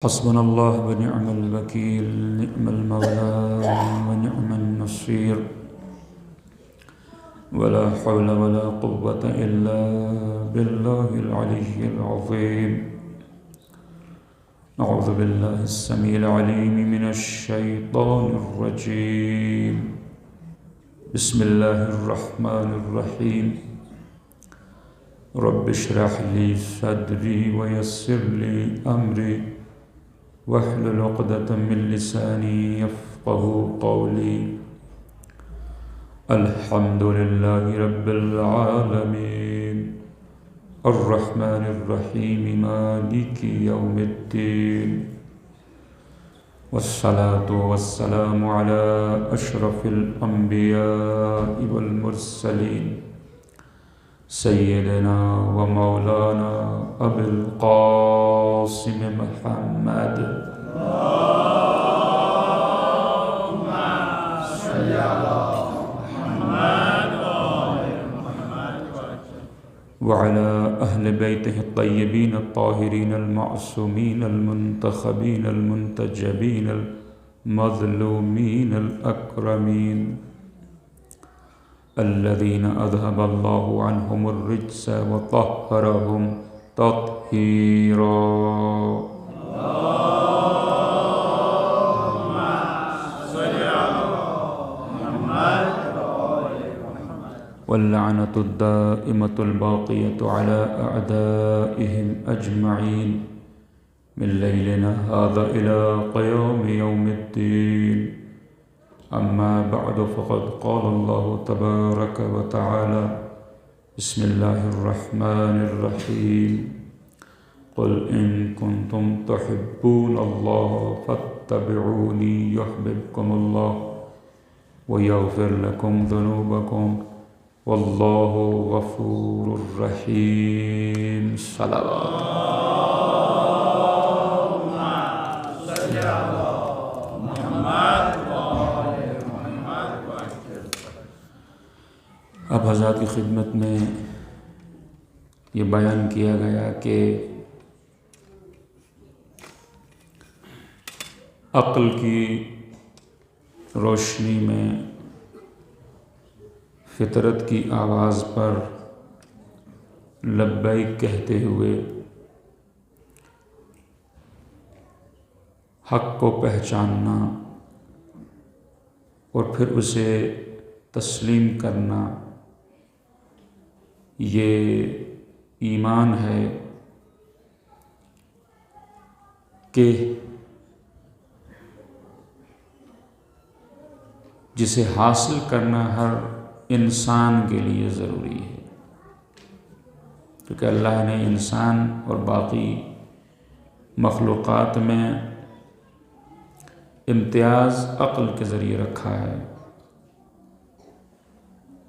حسبنا الله ونعم الوكيل، نعم المولى ونعم النصير، ولا حول ولا قوة إلا بالله العلي العظيم. أعوذ بالله السميع العليم من الشيطان الرجيم. بسم الله الرحمن الرحيم. رب اشرح لي صدري ويسر لي أمري واحلل عقدة من لساني يفقهوا قولي. الحمد لله رب العالمين، الرحمن الرحيم، مالك يوم الدين، والصلاة والسلام على أشرف الأنبياء والمرسلين، سيدنا ومولانا أبي القاسم محمد اللهم صل على محمد وعلى أهل بيته الطيبين الطاهرين المعصومين المنتخبين المنتجبين المظلومين الأكرمين، الذين أذهب الله عنهم الرجس وطهرهم تطهيرا. اللهم صل على محمد واللعنة الدائمة الباقية على أعدائهم أجمعين من ليلنا هذا إلى قيام يوم الدين. أما بعد، فقد قال الله تبارك وتعالى: بسم الله الرحمن الرحيم. قل إن كنتم تحبون الله فاتبعوني يحببكم الله ويغفر لكم ذنوبكم والله غفور رحيم. صلوات. اب حضرات کی خدمت میں یہ بیان کیا گیا کہ عقل کی روشنی میں فطرت کی آواز پر لبیک کہتے ہوئے حق کو پہچاننا اور پھر اسے تسلیم کرنا، یہ ایمان ہے کہ جسے حاصل کرنا ہر انسان کے لیے ضروری ہے، کیونکہ اللہ نے انسان اور باقی مخلوقات میں امتیاز عقل کے ذریعے رکھا ہے.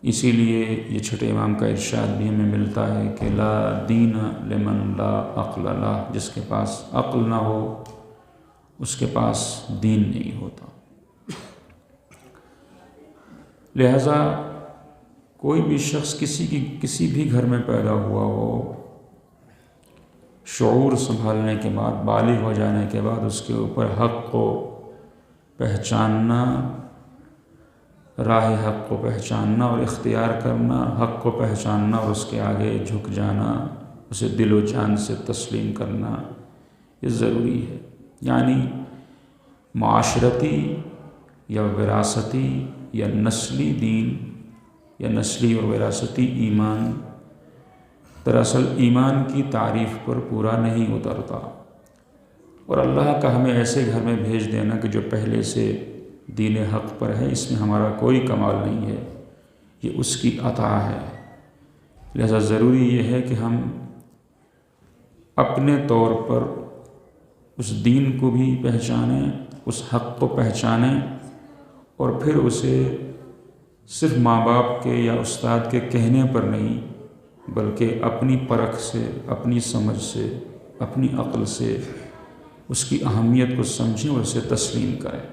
اسی لیے یہ چھٹے امام کا ارشاد بھی ہمیں ملتا ہے کہ لا دین لمن لا عقل لہ، جس کے پاس عقل نہ ہو اس کے پاس دین نہیں ہوتا. لہذا کوئی بھی شخص کسی بھی گھر میں پیدا ہوا ہو، شعور سنبھالنے کے بعد، بالغ ہو جانے کے بعد اس کے اوپر حق کو پہچاننا، راہ حق کو پہچاننا اور اختیار کرنا، حق کو پہچاننا اور اس کے آگے جھک جانا، اسے دل و جان سے تسلیم کرنا، یہ ضروری ہے. یعنی معاشرتی یا وراثتی یا نسلی دین یا نسلی اور وراثتی ایمان دراصل ایمان کی تعریف پر پورا نہیں اترتا، اور اللہ کا ہمیں ایسے گھر میں بھیج دینا کہ جو پہلے سے دین حق پر ہے، اس میں ہمارا کوئی کمال نہیں ہے، یہ اس کی عطا ہے. لہذا ضروری یہ ہے کہ ہم اپنے طور پر اس دین کو بھی پہچانیں، اس حق کو پہچانیں، اور پھر اسے صرف ماں باپ کے یا استاد کے کہنے پر نہیں بلکہ اپنی پرکھ سے، اپنی سمجھ سے، اپنی عقل سے اس کی اہمیت کو سمجھیں اور اسے تسلیم کریں.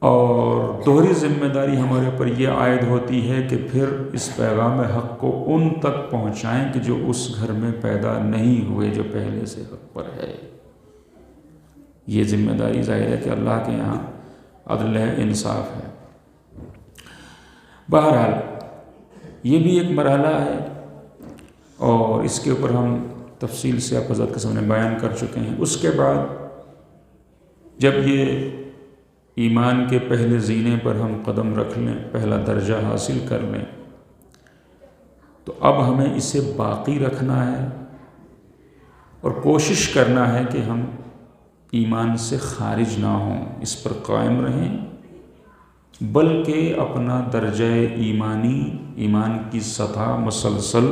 اور دوہری ذمہ داری ہمارے اوپر یہ عائد ہوتی ہے کہ پھر اس پیغام حق کو ان تک پہنچائیں کہ جو اس گھر میں پیدا نہیں ہوئے، جو پہلے سے حق پر ہے۔ یہ ذمہ داری ظاہر ہے کہ اللہ کے یہاں عدل ہے، انصاف ہے۔ بہرحال یہ بھی ایک مرحلہ ہے، اور اس کے اوپر ہم تفصیل سے آپ حضرت کے سامنے بیان کر چکے ہیں۔ اس کے بعد جب یہ ایمان کے پہلے زینے پر ہم قدم رکھ لیں، پہلا درجہ حاصل کر لیں، تو اب ہمیں اسے باقی رکھنا ہے اور کوشش کرنا ہے کہ ہم ایمان سے خارج نہ ہوں، اس پر قائم رہیں، بلکہ اپنا درجہ ایمان کی سطح مسلسل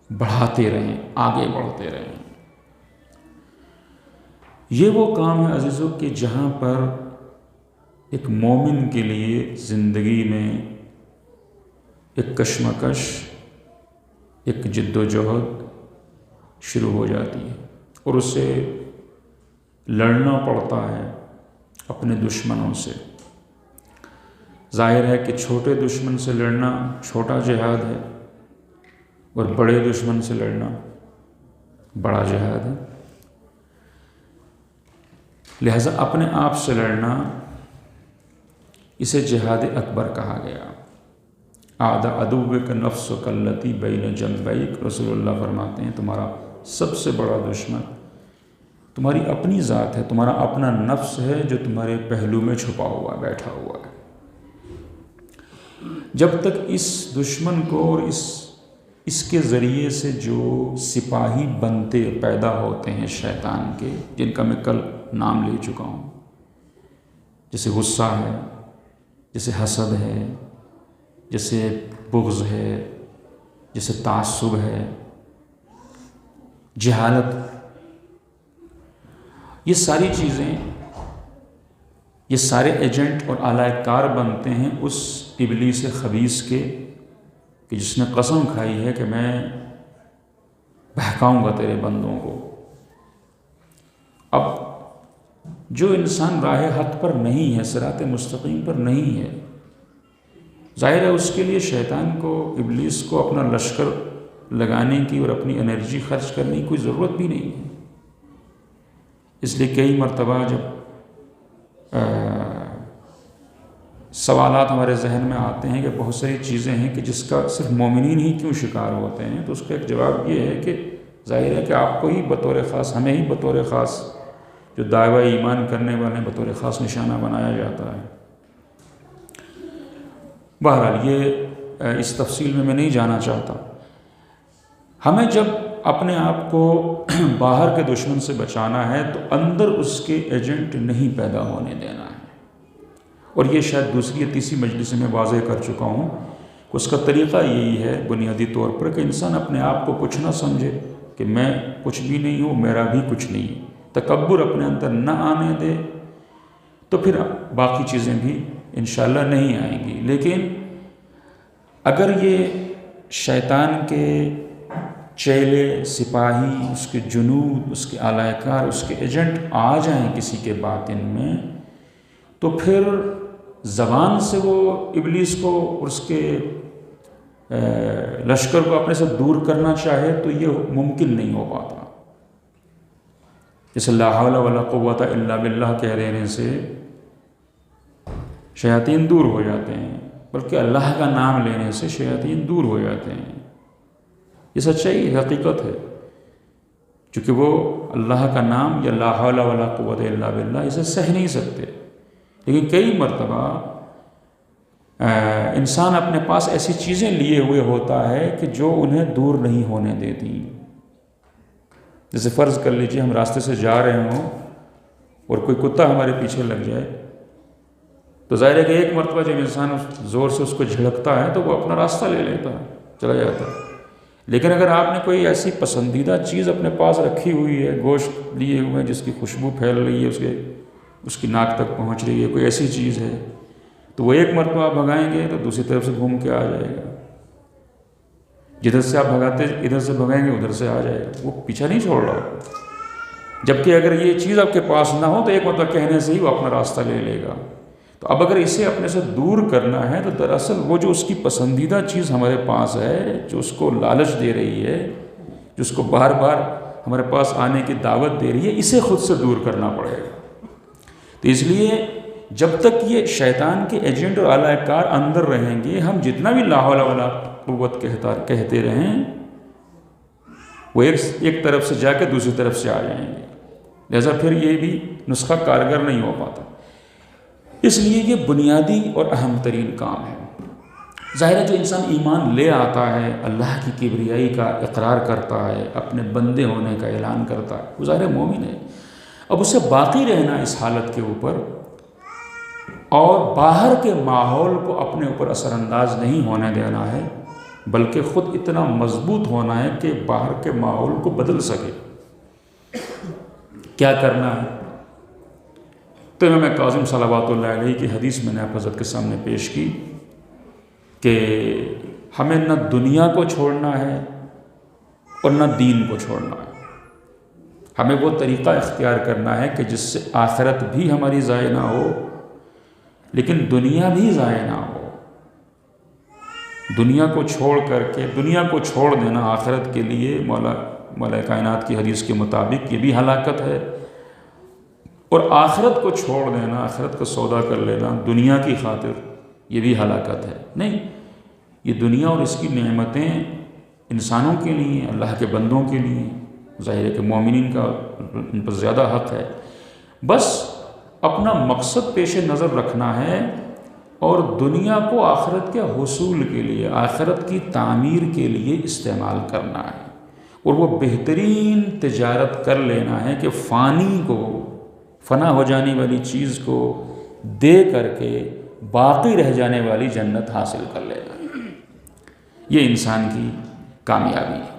بڑھاتے رہیں، آگے بڑھتے رہیں۔ یہ وہ کام ہے عزیزوں کہ جہاں پر ایک مومن کے لیے زندگی میں ایک کشمکش، ایک جد و جہد شروع ہو جاتی ہے، اور اسے لڑنا پڑتا ہے اپنے دشمنوں سے۔ ظاہر ہے کہ چھوٹے دشمن سے لڑنا چھوٹا جہاد ہے، اور بڑے دشمن سے لڑنا بڑا جہاد ہے۔ لہذا اپنے آپ سے لڑنا، اسے جہاد اکبر کہا گیا۔ اعداء عدوک نفسک التی بین جنبیک، رسول اللہ فرماتے ہیں تمہارا سب سے بڑا دشمن تمہاری اپنی ذات ہے، تمہارا اپنا نفس ہے جو تمہارے پہلو میں چھپا ہوا بیٹھا ہوا ہے۔ جب تک اس دشمن کو اور اس کے ذریعے سے جو سپاہی بنتے پیدا ہوتے ہیں شیطان کے، جن کا میں کل نام لے چکا ہوں، جیسے غصہ ہے، جیسے حسد ہے، جیسے بغض ہے، جیسے تعصب ہے، جہالت، یہ ساری چیزیں، یہ سارے ایجنٹ اور آلہ کار بنتے ہیں اس ابلیس خبیث کے، کہ جس نے قسم کھائی ہے کہ میں بہکاؤں گا تیرے بندوں کو۔ اب جو انسان راہ حق پر نہیں ہے، صراط مستقیم پر نہیں ہے، ظاہر ہے اس کے لیے شیطان کو، ابلیس کو اپنا لشکر لگانے کی اور اپنی انرجی خرچ کرنے کی کوئی ضرورت بھی نہیں ہے۔ اس لیے کئی مرتبہ جب سوالات ہمارے ذہن میں آتے ہیں کہ بہت ساری چیزیں ہیں کہ جس کا صرف مومنین ہی کیوں شکار ہوتے ہیں، تو اس کا ایک جواب یہ ہے کہ ظاہر ہے کہ آپ کو ہی بطور خاص، ہمیں ہی بطور خاص، جو دعویٰ ایمان کرنے والے بطور خاص نشانہ بنایا جاتا ہے۔ بہرحال یہ اس تفصیل میں نہیں جانا چاہتا۔ ہمیں جب اپنے آپ کو باہر کے دشمن سے بچانا ہے تو اندر اس کے ایجنٹ نہیں پیدا ہونے دینا ہے، اور یہ شاید دوسری یا تیسری مجلس میں واضح کر چکا ہوں۔ اس کا طریقہ یہی ہے بنیادی طور پر کہ انسان اپنے آپ کو کچھ نہ سمجھے کہ میں کچھ بھی نہیں ہوں، میرا بھی کچھ نہیں، تکبر اپنے اندر نہ آنے دے، تو پھر باقی چیزیں بھی انشاءاللہ نہیں آئیں گی۔ لیکن اگر یہ شیطان کے چیلے، سپاہی، اس کے جنود، اس کے آلہ کار، اس کے ایجنٹ آ جائیں کسی کے باطن میں، تو پھر زبان سے وہ ابلیس کو اور اس کے لشکر کو اپنے سے دور کرنا چاہے تو یہ ممکن نہیں ہو پاتا۔ جیسے لا حول ولا قوت الا باللہ کہہ دینے سے شیاطین دور ہو جاتے ہیں، بلکہ اللہ کا نام لینے سے شیاطین دور ہو جاتے ہیں۔ یہ سچائی حقیقت ہے، چونکہ وہ اللہ کا نام یا لا حول ولا قوت الا باللہ اسے سہ نہیں سکتے۔ لیکن کئی مرتبہ انسان اپنے پاس ایسی چیزیں لیے ہوئے ہوتا ہے کہ جو انہیں دور نہیں ہونے دیتی۔ جیسے فرض کر لیجئے ہم راستے سے جا رہے ہوں اور کوئی کتا ہمارے پیچھے لگ جائے، تو ظاہر ہے کہ ایک مرتبہ جب انسان زور سے اس کو جھڑکتا ہے تو وہ اپنا راستہ لے لیتا ہے، چلا جاتا ہے۔ لیکن اگر آپ نے کوئی ایسی پسندیدہ چیز اپنے پاس رکھی ہوئی ہے، گوشت لیے ہوئے ہیں جس کی خوشبو پھیل رہی ہے، اس کی ناک تک پہنچ رہی ہے، کوئی ایسی چیز ہے، تو وہ ایک مرتبہ آپ بھگائیں گے تو دوسری طرف سے گھوم کے آ جائے گا۔ جدھر سے آپ بھگاتے ادھر سے بھگائیں گے ادھر سے آ جائے گا، وہ پیچھا نہیں چھوڑ رہا۔ جبکہ اگر یہ چیز آپ کے پاس نہ ہو تو ایک مرتبہ کہنے سے ہی وہ اپنا راستہ لے لے گا۔ تو اب اگر اسے اپنے سے دور کرنا ہے تو دراصل وہ جو اس کی پسندیدہ چیز ہمارے پاس ہے، جو اس کو لالچ دے رہی ہے، جو اس کو بار بار ہمارے پاس آنے کی دعوت دے رہی ہے، اسے خود سے دور کرنا پڑے گا۔ تو اس لیے جب تک یہ شیطان کے ایجنٹ اور اعلی کار اندر رہیں گے، ہم جتنا بھی لا حول ولا قوت کہتے رہیں، وہ ایک طرف سے جا کے دوسری طرف سے آ جائیں گے، لہذا پھر یہ بھی نسخہ کارگر نہیں ہو پاتا۔ اس لیے یہ بنیادی اور اہم ترین کام ہے۔ ظاہر ہے جو انسان ایمان لے آتا ہے، اللہ کی کبریائی کا اقرار کرتا ہے، اپنے بندے ہونے کا اعلان کرتا ہے، وہ ظاہر مومن ہے۔ اب اسے باقی رہنا اس حالت کے اوپر، اور باہر کے ماحول کو اپنے اوپر اثر انداز نہیں ہونے دینا ہے، بلکہ خود اتنا مضبوط ہونا ہے کہ باہر کے ماحول کو بدل سکے۔ کیا کرنا ہے؟ تو امام کاظم صلوات اللہ علیہ کی حدیث میں نے آپ حضرت کے سامنے پیش کی کہ ہمیں نہ دنیا کو چھوڑنا ہے اور نہ دین کو چھوڑنا ہے۔ ہمیں وہ طریقہ اختیار کرنا ہے کہ جس سے آخرت بھی ہماری ضائع نہ ہو، لیکن دنیا بھی ضائع نہ ہو۔ دنیا کو چھوڑ کر کے، دنیا کو چھوڑ دینا آخرت کے لیے مولا کائنات کی حدیث کے مطابق یہ بھی ہلاکت ہے، اور آخرت کو چھوڑ دینا، آخرت کا سودا کر لینا دنیا کی خاطر، یہ بھی ہلاکت ہے۔ نہیں، یہ دنیا اور اس کی نعمتیں انسانوں کے لیے، اللہ کے بندوں کے لیے، ظاہر ہے کہ مومنین کا ان پر زیادہ حق ہے۔ بس اپنا مقصد پیش نظر رکھنا ہے اور دنیا کو آخرت کے حصول کے لیے، آخرت کی تعمیر کے لیے استعمال کرنا ہے، اور وہ بہترین تجارت کر لینا ہے کہ فانی کو، فنا ہو جانے والی چیز کو دے کر کے باقی رہ جانے والی جنت حاصل کر لینا۔ یہ انسان کی کامیابی ہے۔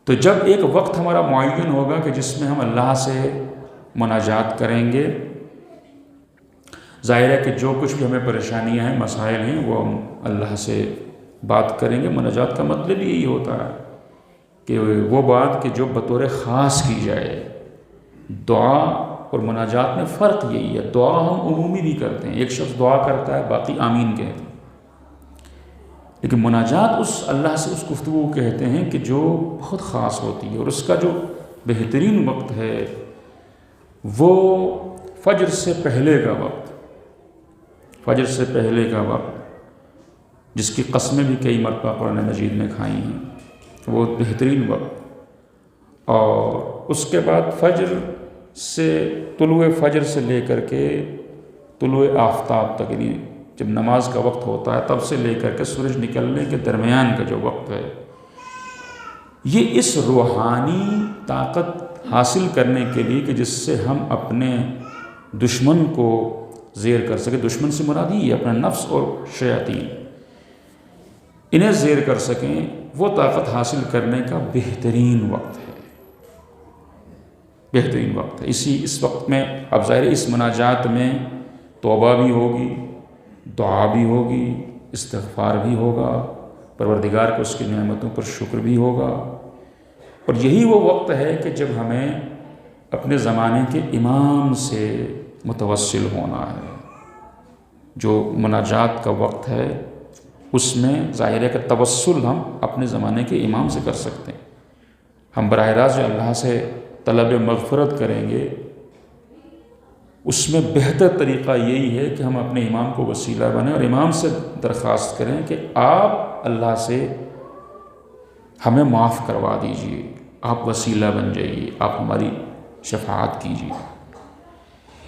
تو جب ایک وقت ہمارا معین ہوگا کہ جس میں ہم اللہ سے مناجات کریں گے، ظاہر ہے کہ جو کچھ بھی ہمیں پریشانیاں ہیں، مسائل ہیں، وہ ہم اللہ سے بات کریں گے۔ مناجات کا مطلب یہی ہوتا ہے کہ وہ بات کہ جو بطور خاص کی جائے۔ دعا اور مناجات میں فرق یہی ہے، دعا ہم عمومی بھی کرتے ہیں، ایک شخص دعا کرتا ہے، باقی آمین کہتے ہیں، لیکن مناجات اس اللہ سے اس گفتگو کہتے ہیں کہ جو بہت خاص ہوتی ہے، اور اس کا جو بہترین وقت ہے وہ فجر سے پہلے کا وقت، فجر سے پہلے کا وقت، جس کی قسمیں بھی کئی مرتبہ قرآن مجید میں کھائی ہیں، وہ بہترین وقت۔ اور اس کے بعد فجر سے، طلوع فجر سے لے کر کے طلوع آفتاب تک، یعنی جب نماز کا وقت ہوتا ہے تب سے لے کر کے سورج نکلنے کے درمیان کا جو وقت ہے، یہ اس روحانی طاقت حاصل کرنے کے لیے کہ جس سے ہم اپنے دشمن کو زیر کر سکیں، دشمن سے مراد یہ اپنا نفس اور شیاطین، انہیں زیر کر سکیں، وہ طاقت حاصل کرنے کا بہترین وقت ہے، بہترین وقت ہے۔ اس وقت میں اب ظاہر اس مناجات میں توبہ بھی ہوگی، دعا بھی ہوگی، استغفار بھی ہوگا، پروردگار کو اس کی نعمتوں پر شکر بھی ہوگا، اور یہی وہ وقت ہے کہ جب ہمیں اپنے زمانے کے امام سے متوسل ہونا ہے۔ جو مناجات کا وقت ہے اس میں ظاہر ہے کہ توسل ہم اپنے زمانے کے امام سے کر سکتے ہیں۔ ہم براہ راست جو اللہ سے طلب مغفرت کریں گے، اس میں بہتر طریقہ یہی ہے کہ ہم اپنے امام کو وسیلہ بنیں اور امام سے درخواست کریں کہ آپ اللہ سے ہمیں معاف کروا دیجئے، آپ وسیلہ بن جائیے، آپ ہماری شفاعت کیجیے۔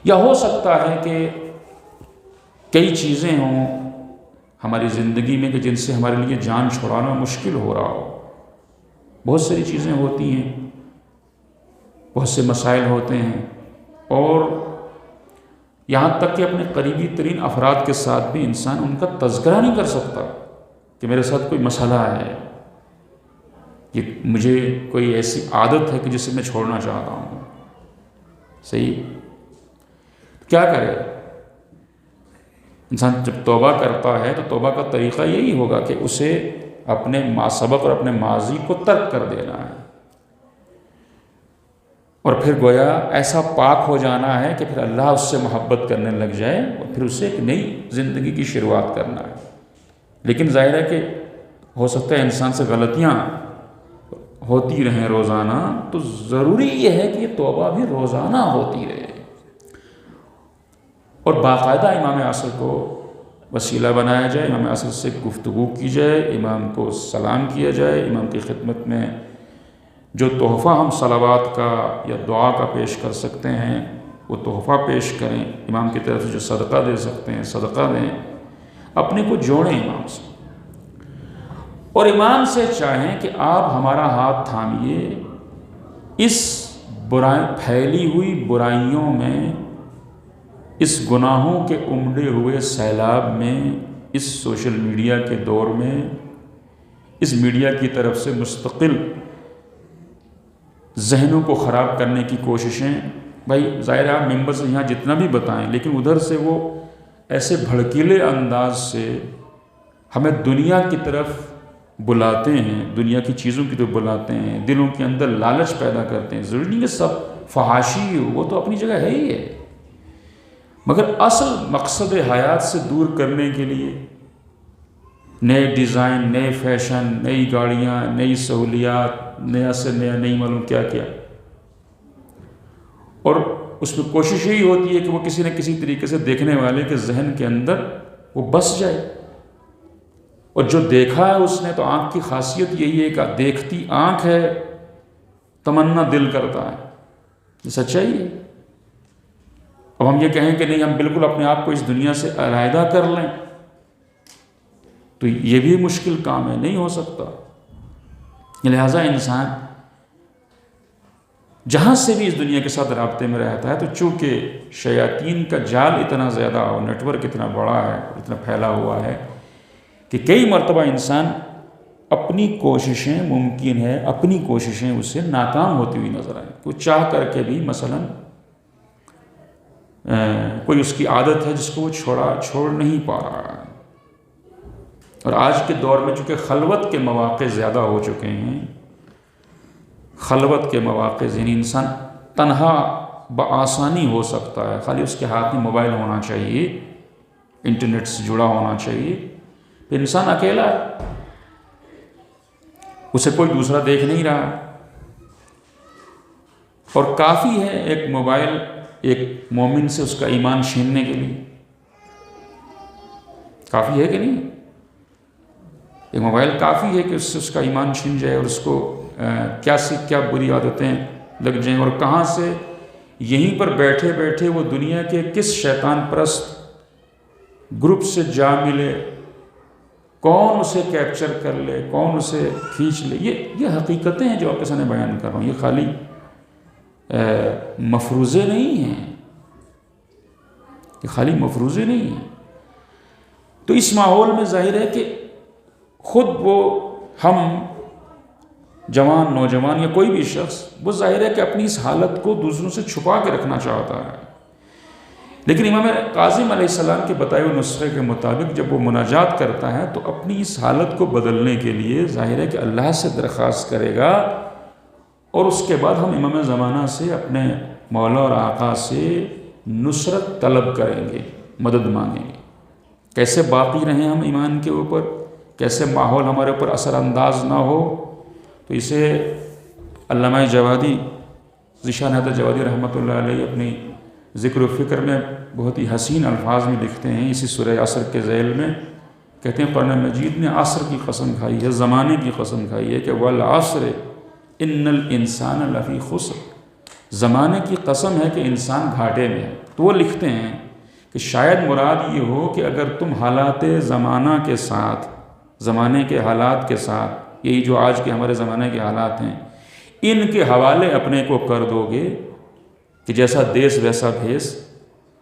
یا ہو سکتا ہے کہ کئی چیزیں ہوں ہماری زندگی میں کہ جن سے ہمارے لیے جان چھڑانا مشکل ہو رہا ہو، بہت ساری چیزیں ہوتی ہیں، بہت سے مسائل ہوتے ہیں، اور یہاں تک کہ اپنے قریبی ترین افراد کے ساتھ بھی انسان ان کا تذکرہ نہیں کر سکتا کہ میرے ساتھ کوئی مسئلہ ہے، یہ مجھے کوئی ایسی عادت ہے کہ جسے میں چھوڑنا چاہتا ہوں۔ صحیح، کیا کرے انسان؟ جب توبہ کرتا ہے تو توبہ کا طریقہ یہی ہوگا کہ اسے اپنے ما سبق اور اپنے ماضی کو ترک کر دینا ہے۔ اور پھر گویا ایسا پاک ہو جانا ہے کہ پھر اللہ اس سے محبت کرنے لگ جائے اور پھر اسے ایک نئی زندگی کی شروعات کرنا ہے۔ لیکن ظاہر ہے کہ ہو سکتا ہے انسان سے غلطیاں ہوتی رہیں روزانہ، تو ضروری یہ ہے کہ یہ توبہ بھی روزانہ ہوتی رہے، اور باقاعدہ امام عصر کو وسیلہ بنایا جائے، امام عصر سے گفتگو کی جائے، امام کو سلام کیا جائے، امام کی خدمت میں جو تحفہ ہم صلوات کا یا دعا کا پیش کر سکتے ہیں وہ تحفہ پیش کریں، امام کی طرف سے جو صدقہ دے سکتے ہیں صدقہ دیں، اپنے کو جوڑیں امام سے، اور امام سے چاہیں کہ آپ ہمارا ہاتھ تھامیے، اس پھیلی ہوئی برائیوں میں، اس گناہوں کے امڈے ہوئے سیلاب میں، اس سوشل میڈیا کے دور میں، اس میڈیا کی طرف سے مستقل ذہنوں کو خراب کرنے کی کوششیں، بھائی ظاہر ہے آپ ممبر سے یہاں جتنا بھی بتائیں، لیکن ادھر سے وہ ایسے بھڑکیلے انداز سے ہمیں دنیا کی طرف بلاتے ہیں، دنیا کی چیزوں کی طرف بلاتے ہیں، دلوں کے اندر لالچ پیدا کرتے ہیں۔ ضروری نہیں کہ سب فحاشی ہو، وہ تو اپنی جگہ ہے ہی ہے، مگر اصل مقصد حیات سے دور کرنے کے لیے نئے ڈیزائن، نئے فیشن، نئی گاڑیاں، نئی سہولیات، نیا سے نیا، نہیں معلوم کیا کیا، اور اس میں کوشش یہی ہوتی ہے کہ وہ کسی نہ کسی طریقے سے دیکھنے والے کے ذہن کے اندر وہ بس جائے، اور جو دیکھا ہے اس نے تو آنکھ کی خاصیت یہی ہے کہ دیکھتی آنکھ ہے، تمنا دل کرتا ہے، یہ سچائی ہے۔ اب ہم یہ کہیں کہ نہیں ہم بالکل اپنے آپ کو اس دنیا سے علیحدہ کر لیں تو یہ بھی مشکل کام ہے، نہیں ہو سکتا۔ لہٰذا انسان جہاں سے بھی اس دنیا کے ساتھ رابطے میں رہتا ہے، تو چونکہ شیاطین کا جال اتنا زیادہ اور نیٹ ورک اتنا بڑا ہے، اتنا پھیلا ہوا ہے کہ کئی مرتبہ انسان اپنی کوششیں، ممکن ہے اپنی کوششیں اسے ناکام ہوتی ہوئی نظر آئیں، کوئی چاہ کر کے بھی مثلاً کوئی اس کی عادت ہے جس کو وہ چھوڑ نہیں پا رہا ہے، اور آج کے دور میں چونکہ خلوت کے مواقع زیادہ ہو چکے ہیں، خلوت کے مواقع یعنی انسان تنہا بآسانی ہو سکتا ہے، خالی اس کے ہاتھ میں موبائل ہونا چاہیے، انٹرنیٹ سے جڑا ہونا چاہیے، پھر انسان اکیلا ہے، اسے کوئی دوسرا دیکھ نہیں رہا، اور کافی ہے ایک موبائل ایک مومن سے اس کا ایمان چھیننے کے لیے، کافی ہے کہ نہیں؟ ایک موبائل کافی ہے کہ اس سے اس کا ایمان چھین جائے، اور اس کو کیا بری عادتیں لگ جائیں، اور کہاں سے یہیں پر بیٹھے بیٹھے وہ دنیا کے کس شیطان پرست گروپ سے جا ملے، کون اسے کیپچر کر لے، کون اسے کھینچ لے۔ یہ حقیقتیں ہیں جو آپ کے سامنے بیان کر رہا ہوں، یہ خالی مفروضے نہیں ہیں، یہ خالی مفروضے نہیں ہیں۔ تو اس ماحول میں ظاہر ہے کہ خود وہ ہم جوان، نوجوان یا کوئی بھی شخص، وہ ظاہر ہے کہ اپنی اس حالت کو دوسروں سے چھپا کے رکھنا چاہتا ہے، لیکن امام کاظم علیہ السلام کے بتائے ہوئے نسخے کے مطابق جب وہ مناجات کرتا ہے تو اپنی اس حالت کو بدلنے کے لیے ظاہر ہے کہ اللہ سے درخواست کرے گا، اور اس کے بعد ہم امام زمانہ سے اپنے مولا اور آقا سے نصرت طلب کریں گے، مدد مانگیں گے، کیسے باقی رہیں ہم ایمان کے اوپر، کیسے ماحول ہمارے اوپر اثر انداز نہ ہو۔ تو اسے علامہ جوادی، ذیشان حیدر جوادی رحمۃ اللہ علیہ اپنی ذکر و فکر میں بہت ہی حسین الفاظ میں لکھتے ہیں، اسی سورہ عصر کے ذیل میں کہتے ہیں قرآن مجید نے عصر کی قسم کھائی ہے، زمانے کی قسم کھائی ہے کہ والعصر ان الانسان لفی خسر، زمانے کی قسم ہے کہ انسان گھاٹے میں ہے۔ تو وہ لکھتے ہیں کہ شاید مراد یہ ہو کہ اگر تم حالات زمانہ کے ساتھ، زمانے کے حالات کے ساتھ، یہی جو آج کے ہمارے زمانے کے حالات ہیں، ان کے حوالے اپنے کو کر دو گے کہ جیسا دیس ویسا بھیس،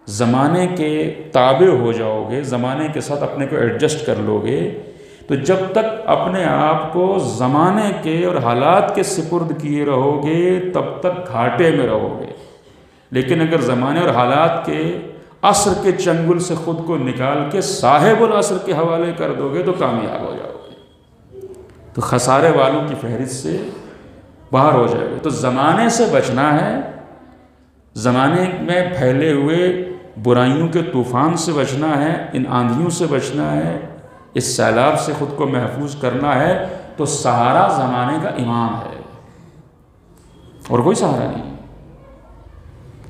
زمانے کے تابع ہو جاؤ گے، زمانے کے ساتھ اپنے کو ایڈجسٹ کر لو گے، تو جب تک اپنے آپ کو زمانے کے اور حالات کے سپرد کیے رہو گے تب تک گھاٹے میں رہو گے، لیکن اگر زمانے اور حالات کے عصر کے چنگل سے خود کو نکال کے صاحب العصر کے حوالے کر دو گے تو کامیاب ہو جاؤ گے، تو خسارے والوں کی فہرست سے باہر ہو جائے گے۔ تو زمانے سے بچنا ہے زمانے میں پھیلے ہوئے برائیوں کے طوفان سے بچنا ہے، ان آندھیوں سے بچنا ہے، اس سیلاب سے خود کو محفوظ کرنا ہے، تو سہارا زمانے کا امام ہے اور کوئی سہارا نہیں ہے۔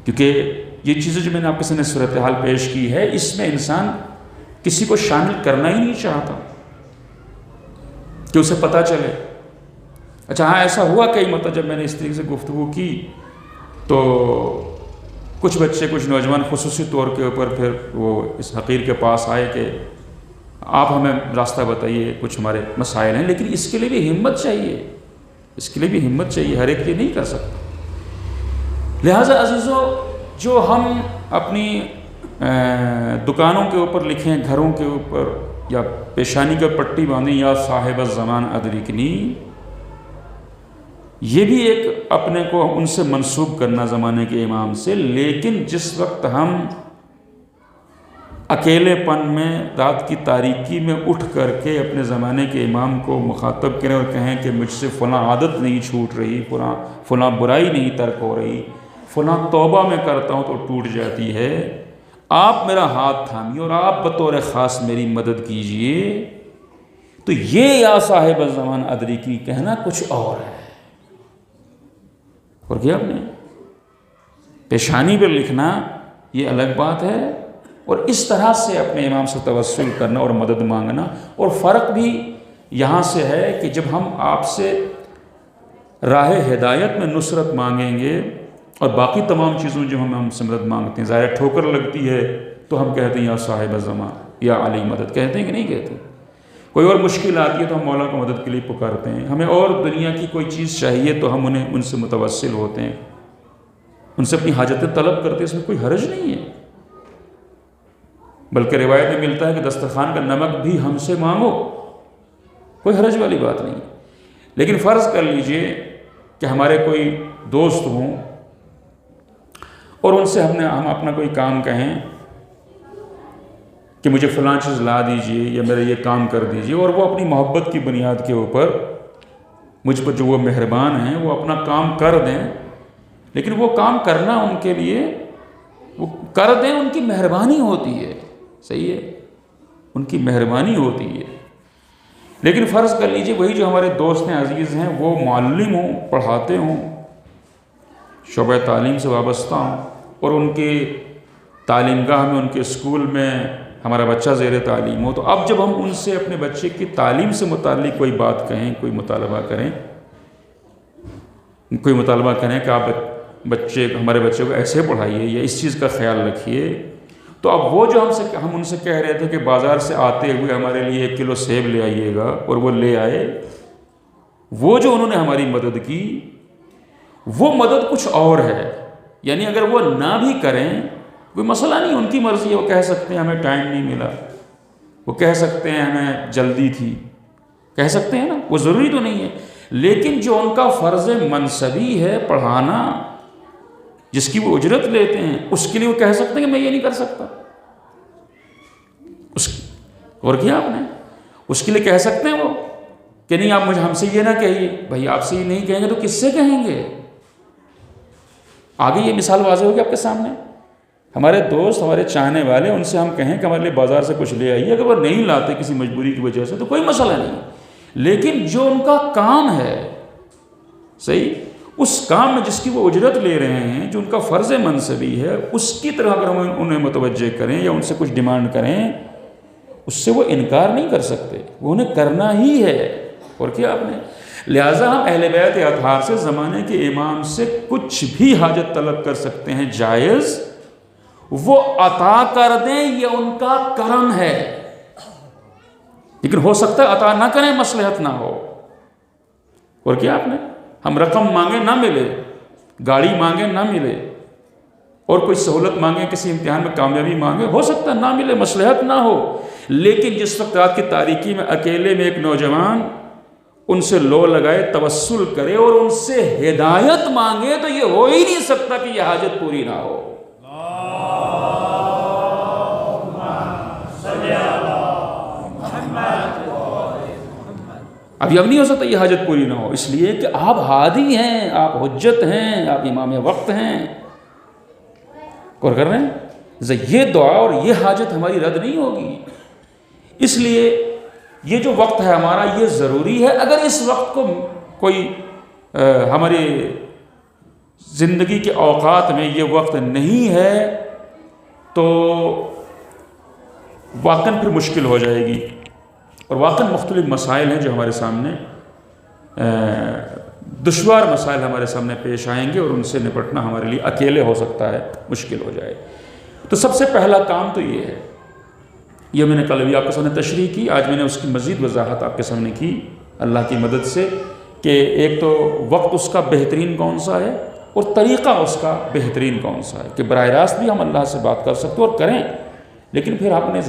کیونکہ یہ چیزیں جو میں نے آپ کے سامنے صورتحال پیش کی ہے، اس میں انسان کسی کو شامل کرنا ہی نہیں چاہتا کہ اسے پتہ چلے۔ اچھا ہاں، ایسا ہوا کئی مرتبہ جب میں نے اس طریقے سے گفتگو کی تو کچھ بچے، کچھ نوجوان خصوصی طور کے اوپر پھر وہ اس حقیر کے پاس آئے کہ آپ ہمیں راستہ بتائیے، کچھ ہمارے مسائل ہیں، لیکن اس کے لیے بھی ہمت چاہیے، اس کے لیے بھی ہمت چاہیے، ہر ایک یہ نہیں کر سکتا۔ لہٰذا عزیزو، جو ہم اپنی دکانوں کے اوپر لکھیں، گھروں کے اوپر، یا پیشانی کے پٹی باندھیں یا صاحب الزمان ادرکنی، یہ بھی ایک اپنے کو ان سے منسوب کرنا زمانے کے امام سے۔ لیکن جس وقت ہم اکیلے پن میں رات کی تاریکی میں اٹھ کر کے اپنے زمانے کے امام کو مخاطب کریں اور کہیں کہ مجھ سے فلاں عادت نہیں چھوٹ رہی، فلاں برائی نہیں ترک ہو رہی، فلاں توبہ میں کرتا ہوں تو ٹوٹ جاتی ہے، آپ میرا ہاتھ تھامیے اور آپ بطور خاص میری مدد کیجئے، تو یہ یا صاحب الزمان ادرکی کہنا کچھ اور ہے۔ اور کیا آپ نے پیشانی پر لکھنا یہ الگ بات ہے، اور اس طرح سے اپنے امام سے توسل کرنا اور مدد مانگنا۔ اور فرق بھی یہاں سے ہے کہ جب ہم آپ سے راہ ہدایت میں نصرت مانگیں گے اور باقی تمام چیزوں جو ہم سے مدد مانگتے ہیں، ظاہر ٹھوکر لگتی ہے تو ہم کہتے ہیں یا صاحب الزمان یا علی مدد، کہتے ہیں کہ نہیں کہتے؟ کوئی اور مشکل آتی ہے تو ہم مولا کو مدد کے لیے پکارتے ہیں، ہمیں اور دنیا کی کوئی چیز چاہیے تو ہم ان سے متوسل ہوتے ہیں، ان سے اپنی حاجتیں طلب کرتے ہیں، اس میں کوئی حرج نہیں ہے۔ بلکہ روایت میں ملتا ہے کہ دسترخوان کا نمک بھی ہم سے مانگو، کوئی حرج والی بات نہیں۔ لیکن فرض کر لیجئے کہ ہمارے کوئی دوست ہوں اور ان سے ہم اپنا کوئی کام کہیں کہ مجھے فلاں چیز لا دیجئے یا میرا یہ کام کر دیجئے، اور وہ اپنی محبت کی بنیاد کے اوپر مجھ پر جو وہ مہربان ہیں وہ اپنا کام کر دیں، لیکن وہ کام کرنا ان کے لیے، وہ کر دیں، ان کی مہربانی ہوتی ہے، صحیح ہے، ان کی مہربانی ہوتی ہے۔ لیکن فرض کر لیجئے وہی جو ہمارے دوست ہیں، عزیز ہیں، وہ معلم ہوں، پڑھاتے ہوں، شعبہ تعلیم سے وابستہ ہوں، اور ان کے تعلیم گاہ میں، ان کے اسکول میں ہمارا بچہ زیر تعلیم ہو، تو اب جب ہم ان سے اپنے بچے کی تعلیم سے متعلق کوئی بات کہیں، کوئی مطالبہ کریں کہ آپ ہمارے بچے کو ایسے پڑھائیے یا اس چیز کا خیال رکھیے، تو اب وہ جو ہم ان سے کہہ رہے تھے کہ بازار سے آتے ہوئے ہمارے لیے 1 کلو سیب لے آئیے گا، اور وہ لے آئے، وہ جو انہوں نے ہماری مدد کی، وہ مدد کچھ اور ہے۔ یعنی اگر وہ نہ بھی کریں کوئی مسئلہ نہیں، ان کی مرضی ہے، وہ کہہ سکتے ہیں ہمیں ٹائم نہیں ملا، وہ کہہ سکتے ہیں ہمیں جلدی تھی، کہہ سکتے ہیں نا، وہ ضروری تو نہیں ہے۔ لیکن جو ان کا فرض منصبی ہے پڑھانا، جس کی وہ اجرت لیتے ہیں، اس کے لیے وہ کہہ سکتے ہیں کہ میں یہ نہیں کر سکتا، اور کیا آپ نے اس کے لیے کہہ سکتے ہیں وہ کہ نہیں آپ ہم سے یہ نہ کہیے۔ بھائی آپ سے یہ نہیں کہیں گے تو کس سے کہیں گے؟ آگے یہ مثال واضح ہوگی آپ کے سامنے۔ ہمارے دوست، ہمارے چاہنے والے، ان سے ہم کہیں کہ ہمارے لیے بازار سے کچھ لے آئیے، اگر وہ نہیں لاتے کسی مجبوری کی وجہ سے تو کوئی مسئلہ نہیں، لیکن جو ان کا کام ہے، صحیح، اس کام میں جس کی وہ اجرت لے رہے ہیں، جو ان کا فرض منصبی ہے، اس کی طرح اگر ہم انہیں متوجہ کریں یا ان سے کچھ ڈیمانڈ کریں، اس سے وہ انکار نہیں کر سکتے، وہ انہیں کرنا ہی ہے۔ اور کیا آپ نے، لہٰذا ہم اہل بیت اطہار سے، زمانے کے امام سے کچھ بھی حاجت طلب کر سکتے ہیں، جائز، وہ عطا کر دیں، یہ ان کا کرم ہے۔ لیکن ہو سکتا ہے عطا نہ کریں، مصلحت نہ ہو۔ اور کیا آپ نے، ہم رقم مانگیں نہ ملے، گاڑی مانگیں نہ ملے، اور کوئی سہولت مانگیں، کسی امتحان میں کامیابی مانگیں، ہو سکتا ہے نہ ملے، مصلحت نہ ہو۔ لیکن جس وقت رات کی تاریکی میں اکیلے میں ایک نوجوان ان سے لو لگائے، توسل کرے اور ان سے ہدایت مانگے، تو یہ ہو ہی نہیں سکتا کہ یہ حاجت پوری نہ ہو۔ اب یہ نہیں ہو سکتا یہ حاجت پوری نہ ہو، اس لیے کہ آپ ہادی ہیں، آپ حجت ہیں، آپ امام وقت ہیں، غور کر رہے ہیں؟ یہ دعا اور یہ حاجت ہماری رد نہیں ہوگی. اس لیے یہ جو وقت ہے ہمارا یہ ضروری ہے. اگر اس وقت کو کوئی ہماری زندگی کے اوقات میں یہ وقت نہیں ہے تو واقعاً پھر مشکل ہو جائے گی. اور واقعاً مختلف مسائل ہیں جو ہمارے سامنے دشوار مسائل ہمارے سامنے پیش آئیں گے اور ان سے نپٹنا ہمارے لیے اکیلے ہو سکتا ہے مشکل ہو جائے. تو سب سے پہلا کام تو یہ ہے، یہ میں نے کل بھی آپ کے سامنے تشریح کی، آج میں نے اس کی مزید وضاحت آپ کے سامنے کی اللہ کی مدد سے، کہ ایک تو وقت اس کا بہترین کون سا ہے اور طریقہ اس کا بہترین کون سا ہے، کہ براہ راست بھی ہم اللہ سے بات کر سکتے اور کریں، لیکن پھر اپنے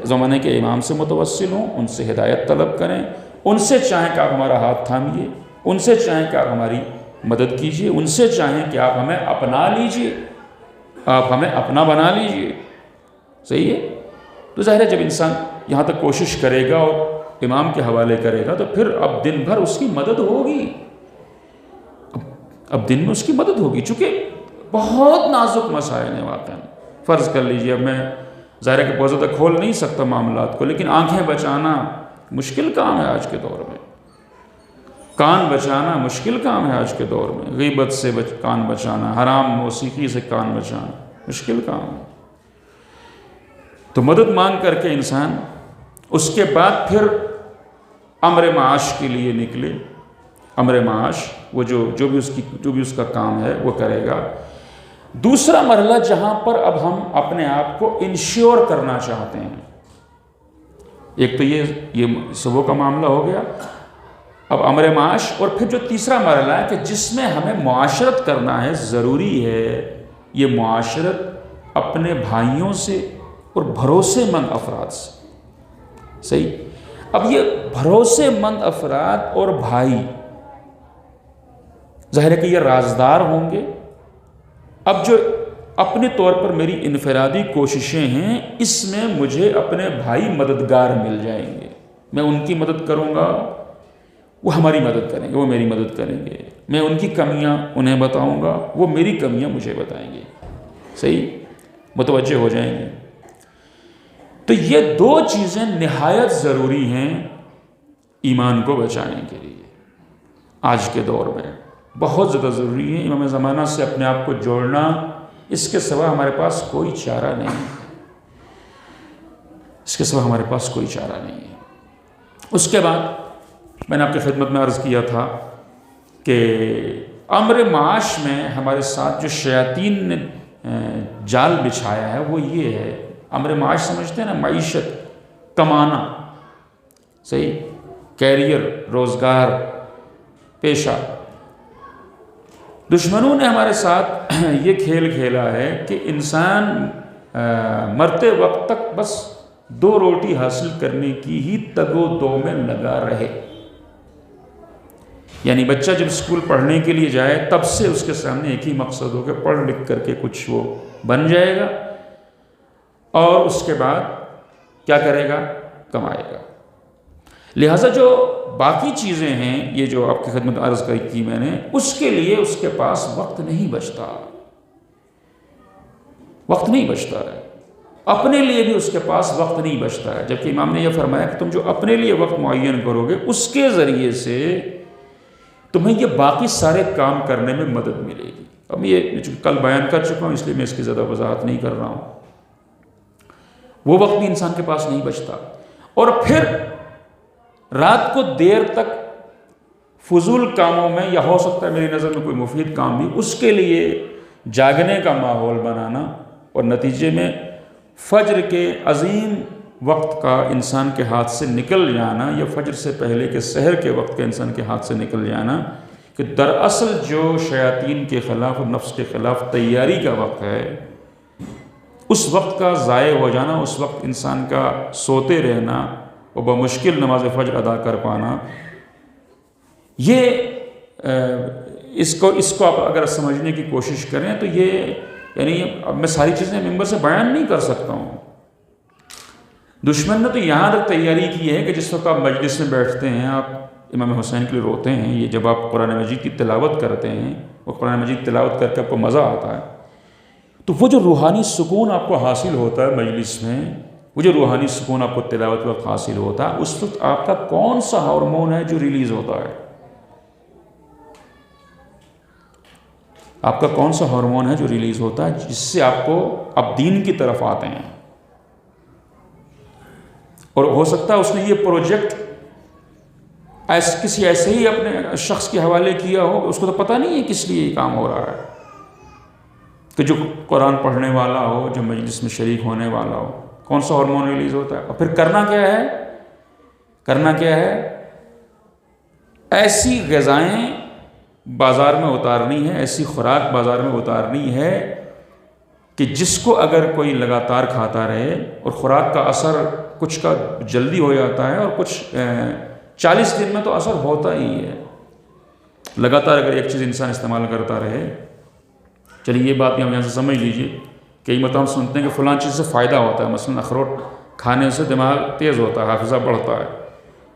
زمانے کے امام سے متوسل ہوں، ان سے ہدایت طلب کریں، ان سے چاہیں کہ آپ ہمارا ہاتھ تھامیے، ان سے چاہیں کہ آپ ہماری مدد کیجئے، ان سے چاہیں کہ آپ ہمیں اپنا لیجئے، آپ ہمیں اپنا بنا لیجئے. صحیح ہے؟ تو ظاہر ہے جب انسان یہاں تک کوشش کرے گا اور امام کے حوالے کرے گا تو پھر اب دن بھر اس کی مدد ہوگی، اب دن میں اس کی مدد ہوگی، چونکہ بہت نازک مسائل ہیں واقعا. فرض کر لیجئے، اب میں ظاہر ہے کہ بہت زیادہ کھول نہیں سکتا معاملات کو، لیکن آنکھیں بچانا مشکل کام ہے آج کے دور میں، کان بچانا مشکل کام ہے آج کے دور میں، غیبت سے کان بچانا، حرام موسیقی سے کان بچانا مشکل کام ہے. تو مدد مانگ کر کے انسان اس کے بعد پھر امر معاش کے لیے نکلے. امر معاش وہ جو بھی اس کا کام ہے وہ کرے گا. دوسرا مرحلہ جہاں پر اب ہم اپنے آپ کو انشور کرنا چاہتے ہیں، ایک تو یہ صبح کا معاملہ ہو گیا، اب امر معاش، اور پھر جو تیسرا مرحلہ ہے کہ جس میں ہمیں معاشرت کرنا ہے، ضروری ہے یہ معاشرت اپنے بھائیوں سے اور بھروسے مند افراد سے. صحیح؟ اب یہ بھروسے مند افراد اور بھائی ظاہر ہے کہ یہ رازدار ہوں گے. اب جو اپنے طور پر میری انفرادی کوششیں ہیں اس میں مجھے اپنے بھائی مددگار مل جائیں گے، میں ان کی مدد کروں گا، وہ ہماری مدد کریں گے، وہ میری مدد کریں گے، میں ان کی کمیاں انہیں بتاؤں گا، وہ میری کمیاں مجھے بتائیں گے. صحیح؟ متوجہ ہو جائیں گے. تو یہ دو چیزیں نہایت ضروری ہیں ایمان کو بچانے کے لیے آج کے دور میں، بہت زیادہ ضروری ہے. امام زمانہ سے اپنے آپ کو جوڑنا، اس کے سوا ہمارے پاس کوئی چارہ نہیں، اس کے سوا ہمارے پاس کوئی چارہ نہیں ہے. اس کے بعد میں نے آپ کی خدمت میں عرض کیا تھا کہ امر معاش میں ہمارے ساتھ جو شیاطین نے جال بچھایا ہے وہ یہ ہے، امر معاش سمجھتے ہیں نا، معیشت، کمانا. صحیح؟ کیریئر، روزگار، پیشہ. دشمنوں نے ہمارے ساتھ یہ کھیل کھیلا ہے کہ انسان مرتے وقت تک بس 2 روٹی حاصل کرنے کی ہی تگ و دو میں لگا رہے. یعنی بچہ جب اسکول پڑھنے کے لیے جائے تب سے اس کے سامنے ایک ہی مقصد ہو کہ پڑھ لکھ کر کے کچھ وہ بن جائے گا، اور اس کے بعد کیا کرے گا؟ کمائے گا. لہٰذا جو باقی چیزیں ہیں، یہ جو آپ کی خدمت عرض کی میں نے، اس کے لیے اس کے پاس وقت نہیں بچتا، وقت نہیں بچتا ہے. اپنے لیے بھی اس کے پاس وقت نہیں بچتا ہے، جبکہ امام نے یہ فرمایا کہ تم جو اپنے لیے وقت معین کرو گے اس کے ذریعے سے تمہیں یہ باقی سارے کام کرنے میں مدد ملے گی. اب یہ کل بیان کر چکا ہوں اس لیے میں اس کی زیادہ وضاحت نہیں کر رہا ہوں. وہ وقت بھی انسان کے پاس نہیں بچتا. اور پھر رات کو دیر تک فضول کاموں میں، یا ہو سکتا ہے میری نظر میں کوئی مفید کام بھی، اس کے لیے جاگنے کا ماحول بنانا، اور نتیجے میں فجر کے عظیم وقت کا انسان کے ہاتھ سے نکل جانا، یا فجر سے پہلے کے سحر کے وقت کا انسان کے ہاتھ سے نکل جانا، کہ دراصل جو شیاطین کے خلاف اور نفس کے خلاف تیاری کا وقت ہے، اس وقت کا ضائع ہو جانا، اس وقت انسان کا سوتے رہنا اور بمشکل نماز فجر ادا کر پانا، یہ اس کو آپ اگر سمجھنے کی کوشش کریں تو یہ، یعنی اب میں ساری چیزیں ممبر سے بیان نہیں کر سکتا ہوں. دشمن نے تو یہاں تک تیاری کی ہے کہ جس وقت آپ مجلس میں بیٹھتے ہیں، آپ امام حسین کے لیے روتے ہیں، یہ جب آپ قرآن مجید کی تلاوت کرتے ہیں، وہ قرآن مجید تلاوت کر کے آپ کو مزہ آتا ہے، تو وہ جو روحانی سکون آپ کو حاصل ہوتا ہے مجلس میں، وہ جو روحانی سکون آپ کو تلاوت وقت حاصل ہوتا ہے، اس وقت آپ کا کون سا ہارمون ہے جو ریلیز ہوتا ہے؟ آپ کا کون سا ہارمون ہے جو ریلیز ہوتا ہے جس سے آپ کو اب دین کی طرف آتے ہیں؟ اور ہو سکتا ہے اس نے یہ پروجیکٹ کسی ایسے ہی اپنے شخص کے حوالے کیا ہو، اس کو تو پتہ نہیں ہے کس لیے یہ کام ہو رہا ہے، کہ جو قرآن پڑھنے والا ہو، جو مجلس میں شریک ہونے والا ہو، کون سا ہارمون ریلیز ہوتا ہے؟ اور پھر کرنا کیا ہے؟ ایسی غذائیں بازار میں اتارنی ہے، ایسی خوراک بازار میں اتارنی ہے کہ جس کو اگر کوئی لگاتار کھاتا رہے، اور خوراک کا اثر کچھ کا جلدی ہو جاتا ہے اور کچھ 40 دن میں تو اثر ہوتا ہی ہے۔ لگاتار اگر ایک چیز انسان استعمال کرتا رہے، چلیے یہ بات بھی ہم یہاں سے سمجھ لیجئے، کئی مرتبہ ہم سنتے ہیں کہ فلاں چیز سے فائدہ ہوتا ہے، مثلا اخروٹ کھانے سے دماغ تیز ہوتا ہے، حافظہ بڑھتا ہے،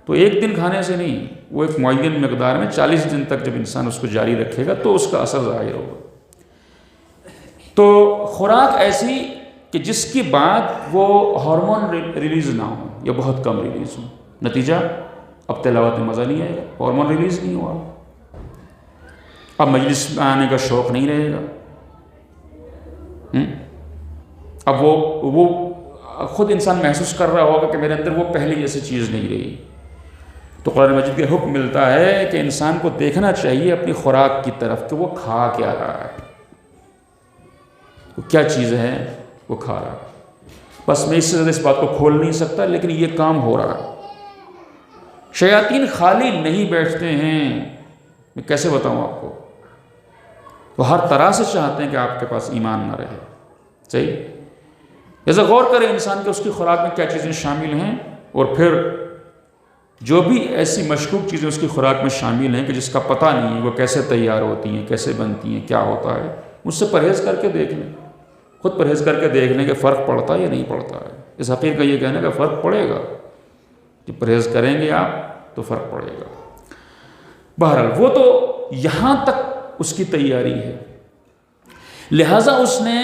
تو ایک دن کھانے سے نہیں، وہ ایک معین مقدار میں 40 دن تک جب انسان اس کو جاری رکھے گا تو اس کا اثر ظاہر ہوگا۔ تو خوراک ایسی کہ جس کی بعد وہ ہارمون ریلیز نہ ہو یا بہت کم ریلیز ہو، نتیجہ اب تلاوت میں مزہ نہیں آئے گا، ہارمون ریلیز نہیں ہوا، اب مجلس میں آنے کا شوق نہیں رہے گا، اب وہ خود انسان محسوس کر رہا ہوگا کہ میرے اندر وہ پہلے جیسی چیز نہیں رہی۔ تو قرآن مجید کے حکم ملتا ہے کہ انسان کو دیکھنا چاہیے اپنی خوراک کی طرف کہ وہ کھا کیا رہا ہے، وہ کیا چیز ہے وہ کھا رہا ہے۔ بس میں اس سے زیادہ اس بات کو کھول نہیں سکتا، لیکن یہ کام ہو رہا ہے۔ شیاطین خالی نہیں بیٹھتے ہیں، میں کیسے بتاؤں آپ کو، وہ ہر طرح سے چاہتے ہیں کہ آپ کے پاس ایمان نہ رہے، صحیح؟ جیسے غور کرے انسان کہ اس کی خوراک میں کیا چیزیں شامل ہیں، اور پھر جو بھی ایسی مشکوک چیزیں اس کی خوراک میں شامل ہیں کہ جس کا پتہ نہیں ہے وہ کیسے تیار ہوتی ہیں، کیسے بنتی ہیں، کیا ہوتا ہے، مجھ سے پرہیز کر کے دیکھ لیں، خود پرہیز کر کے دیکھ لیں کہ فرق پڑتا ہے یا نہیں پڑتا ہے۔ اس حقیقت کا یہ کہنا ہے کہ فرق پڑے گا، کہ پرہیز کریں گے آپ تو فرق پڑے گا۔ بہرحال وہ تو یہاں تک اس کی تیاری ہے، لہٰذا اس نے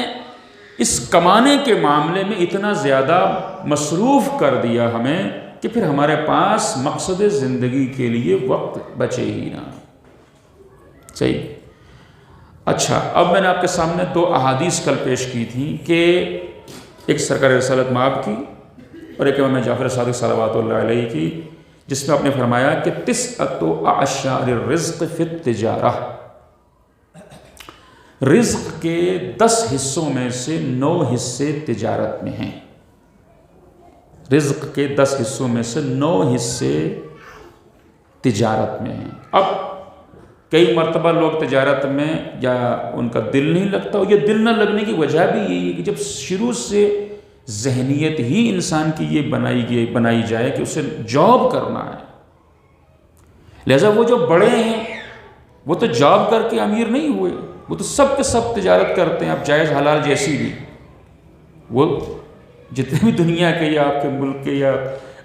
اس کمانے کے معاملے میں اتنا زیادہ مصروف کر دیا ہمیں کہ پھر ہمارے پاس مقصد زندگی کے لیے وقت بچے ہی نہ، صحیح؟ اچھا، اب میں نے آپ کے سامنے 2 احادیث کل پیش کی تھی، کہ ایک سرکار رسالت مآب کی اور ایک امام جعفر صادق صلوات اللہ علیہ کی، جس میں آپ نے فرمایا کہ 9 اعشار الرزق فی التجارہ، رزق کے 10 حصوں میں سے 9 حصے تجارت میں ہیں، رزق کے 10 حصوں میں سے 9 حصے تجارت میں ہیں۔ اب کئی مرتبہ لوگ تجارت میں یا ان کا دل نہیں لگتا، اور یہ دل نہ لگنے کی وجہ بھی یہی ہے کہ جب شروع سے ذہنیت ہی انسان کی یہ بنائی جائے کہ اسے جاب کرنا ہے، لہذا وہ جو بڑے ہیں وہ تو جاب کر کے امیر نہیں ہوئے، وہ تو سب کے سب تجارت کرتے ہیں، اب جائز حلال جیسی بھی، وہ جتنے بھی دنیا کے یا آپ کے ملک کے یا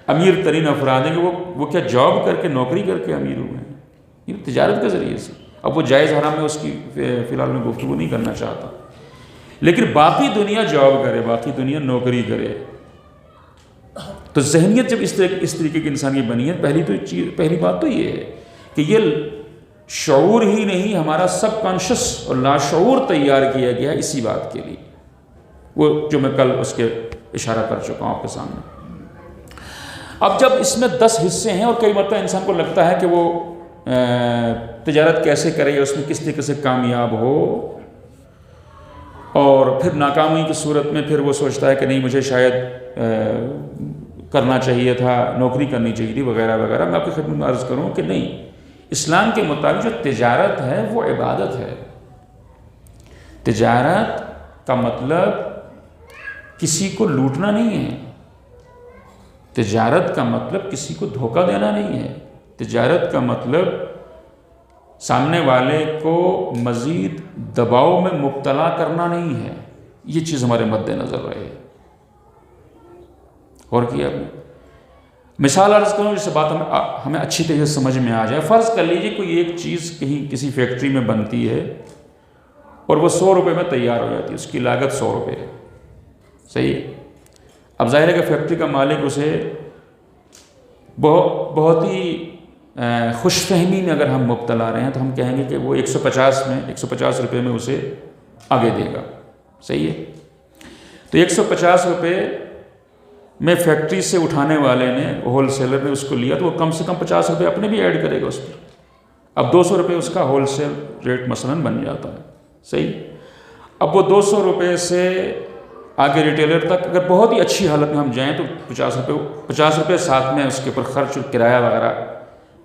امیر ترین افراد ہیں کہ وہ کیا جاب کر کے نوکری کر کے امیر ہوئے ہیں، یہ تجارت کے ذریعے سے۔ اب وہ جائز حرام میں اس کی فی الحال میں گفتگو نہیں کرنا چاہتا، لیکن باقی دنیا جاب کرے، باقی دنیا نوکری کرے، تو ذہنیت جب اس طریقے کی انسان کی بنی ہے، پہلی بات تو یہ ہے کہ یہ شعور ہی نہیں، ہمارا سب کانشس اور لاشعور تیار کیا گیا ہے اسی بات کے لیے، وہ جو میں کل اس کے اشارہ کر چکا ہوں آپ کے سامنے۔ اب جب اس میں 10 حصے ہیں، اور کئی مرتبہ انسان کو لگتا ہے کہ وہ تجارت کیسے کرے یا اس میں کس طریقے سے کامیاب ہو، اور پھر ناکامی کی صورت میں پھر وہ سوچتا ہے کہ نہیں مجھے شاید کرنا چاہیے تھا، نوکری کرنی چاہیے تھی وغیرہ وغیرہ۔ میں آپ کی خدمت میں عرض کروں کہ نہیں، اسلام کے مطابق جو تجارت ہے وہ عبادت ہے۔ تجارت کا مطلب کسی کو لوٹنا نہیں ہے، تجارت کا مطلب کسی کو دھوکہ دینا نہیں ہے، تجارت کا مطلب سامنے والے کو مزید دباؤ میں مبتلا کرنا نہیں ہے۔ یہ چیز ہمارے مد نظر رہے، اور کیا مثال عرض کروں جس سے بات ہمیں اچھی طرح سے سمجھ میں آ جائے۔ فرض کر لیجیے کوئی ایک چیز کہیں کسی فیکٹری میں بنتی ہے، اور وہ 100 روپے میں تیار ہو جاتی ہے، اس کی لاگت 100 روپے ہے، صحیح ہے۔ اب ظاہر ہے کہ فیکٹری کا مالک اسے بہت ہی خوش فہمی میں اگر ہم مبتلا رہے ہیں تو ہم کہیں گے کہ وہ 150 روپے میں اسے آگے دے گا، صحیح ہے۔ تو 150 روپے میں فیکٹری سے اٹھانے والے نے، ہول سیلر نے اس کو لیا، تو وہ کم سے کم 50 روپے اپنے بھی ایڈ کرے گا اس پر۔ اب 200 روپے اس کا ہول سیل ریٹ مثلاً بن جاتا ہے، صحیح۔ اب وہ 200 روپے سے آگے ریٹیلر تک اگر بہت ہی اچھی حالت میں ہم جائیں تو 50 روپے ساتھ میں اس کے اوپر خرچ کرایہ وغیرہ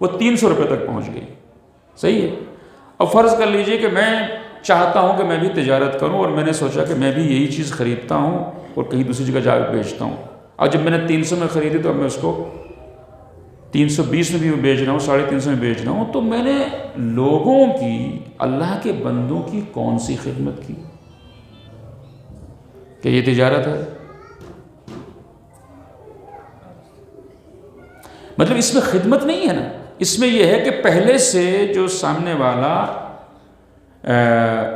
وہ 300 روپے تک پہنچ گئی، صحیح ہے۔ اب فرض کر لیجئے کہ میں چاہتا ہوں کہ میں بھی تجارت کروں، اور میں نے سوچا کہ میں بھی یہی چیز خریدتا ہوں اور کہیں دوسری جگہ جا کے بیچتا ہوں، اور جب میں نے 300 میں خریدی تو اب میں اس کو 320 میں بھی بیچ رہا ہوں، 350 میں بیچ رہا ہوں، تو میں نے لوگوں کی، اللہ کے بندوں کی کون سی خدمت کی؟ کہ یہ تجارت ہے؟ مطلب اس میں خدمت نہیں ہے نا، اس میں یہ ہے کہ پہلے سے جو سامنے والا،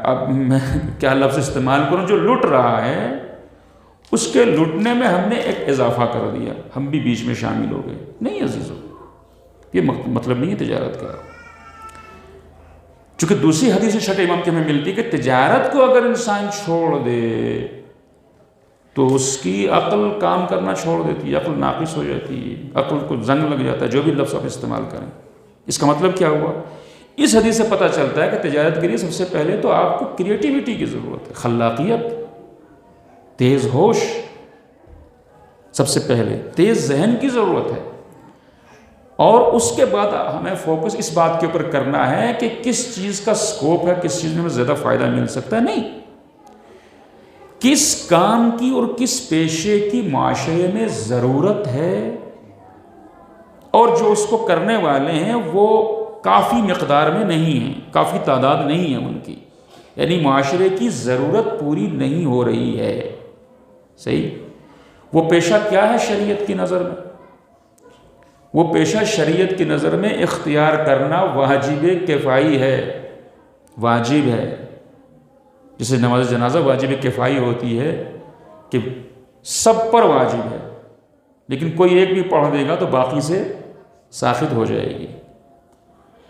اب میں کیا لفظ استعمال کروں، جو لٹ رہا ہے اس کے لٹنے میں ہم نے ایک اضافہ کر دیا، ہم بھی بیچ میں شامل ہو گئے۔ نہیں عزیزو، یہ مطلب نہیں ہے تجارت کا۔ چونکہ دوسری حدیث شرح امام کی ہمیں ملتی ہے کہ تجارت کو اگر انسان چھوڑ دے تو اس کی عقل کام کرنا چھوڑ دیتی ہے، عقل ناقص ہو جاتی ہے، عقل کو زنگ لگ جاتا ہے، جو بھی لفظ آپ استعمال کریں۔ اس کا مطلب کیا ہوا؟ اس حدیث سے پتہ چلتا ہے کہ تجارت کے لیے سب سے پہلے تو آپ کو کریٹیویٹی کی ضرورت ہے، خلاقیت، تیز ہوش، سب سے پہلے تیز ذہن کی ضرورت ہے، اور اس کے بعد ہمیں فوکس اس بات کے اوپر کرنا ہے کہ کس چیز کا سکوپ ہے، کس چیز میں ہمیں زیادہ فائدہ مل سکتا ہے، نہیں کس کام کی اور کس پیشے کی معاشرے میں ضرورت ہے، اور جو اس کو کرنے والے ہیں وہ کافی مقدار میں نہیں ہیں، کافی تعداد نہیں ہے ان کی، یعنی معاشرے کی ضرورت پوری نہیں ہو رہی ہے، صحیح۔ وہ پیشہ کیا ہے شریعت کی نظر میں؟ وہ پیشہ شریعت کی نظر میں اختیار کرنا واجب کفائی ہے، واجب ہے، جسے نماز جنازہ واجب کفائی ہوتی ہے کہ سب پر واجب ہے، لیکن کوئی ایک بھی پڑھ دے گا تو باقی سے ساخط ہو جائے گی۔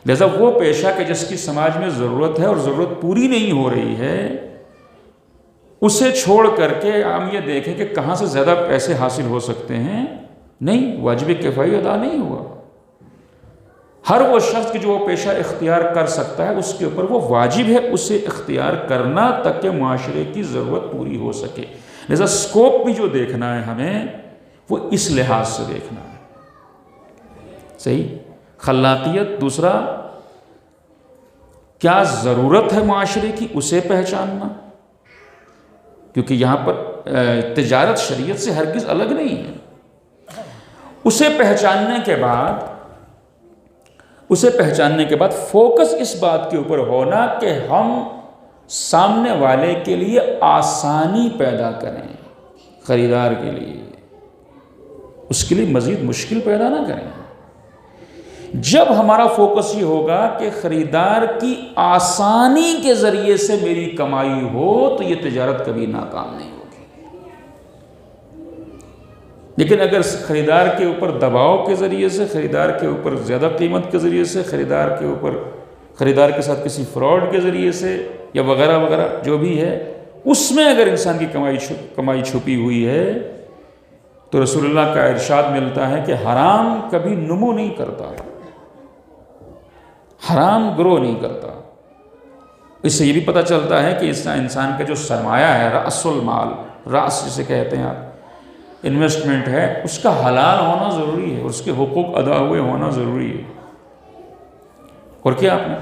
لہذا وہ پیشہ کہ جس کی سماج میں ضرورت ہے اور ضرورت پوری نہیں ہو رہی ہے، اسے چھوڑ کر کے ہم یہ دیکھیں کہ کہاں سے زیادہ پیسے حاصل ہو سکتے ہیں، نہیں، واجب کفائی ادا نہیں ہوا۔ ہر وہ شخص کہ جو وہ پیشہ اختیار کر سکتا ہے اس کے اوپر وہ واجب ہے اسے اختیار کرنا تاکہ معاشرے کی ضرورت پوری ہو سکے۔ لہذا سکوپ بھی جو دیکھنا ہے ہمیں وہ اس لحاظ سے دیکھنا ہے، صحیح۔ خلاقیت، دوسرا کیا ضرورت ہے معاشرے کی اسے پہچاننا، کیونکہ یہاں پر تجارت شریعت سے ہرگز الگ نہیں ہے۔ اسے پہچاننے کے بعد فوکس اس بات کے اوپر ہونا کہ ہم سامنے والے کے لیے آسانی پیدا کریں، خریدار کے لیے، اس کے لیے مزید مشکل پیدا نہ کریں۔ جب ہمارا فوکس یہ ہوگا کہ خریدار کی آسانی کے ذریعے سے میری کمائی ہو تو یہ تجارت کبھی ناکام نہیں ہوگی۔ لیکن اگر خریدار کے اوپر دباؤ کے ذریعے سے، خریدار کے اوپر زیادہ قیمت کے ذریعے سے، خریدار کے ساتھ کسی فراڈ کے ذریعے سے یا وغیرہ وغیرہ جو بھی ہے، اس میں اگر انسان کی کمائی چھپی ہوئی ہے تو رسول اللہ کا ارشاد ملتا ہے کہ حرام کبھی نمو نہیں کرتا، حرام گرو نہیں کرتا۔ اس سے یہ بھی پتہ چلتا ہے کہ انسان کا جو سرمایہ ہے، رأس المال، رأس جسے کہتے ہیں آپ، انویسٹمنٹ ہے، اس کا حلال ہونا ضروری ہے، اور اس کے حقوق ادا ہوئے ہونا ضروری ہے۔ اور کیا آپ نے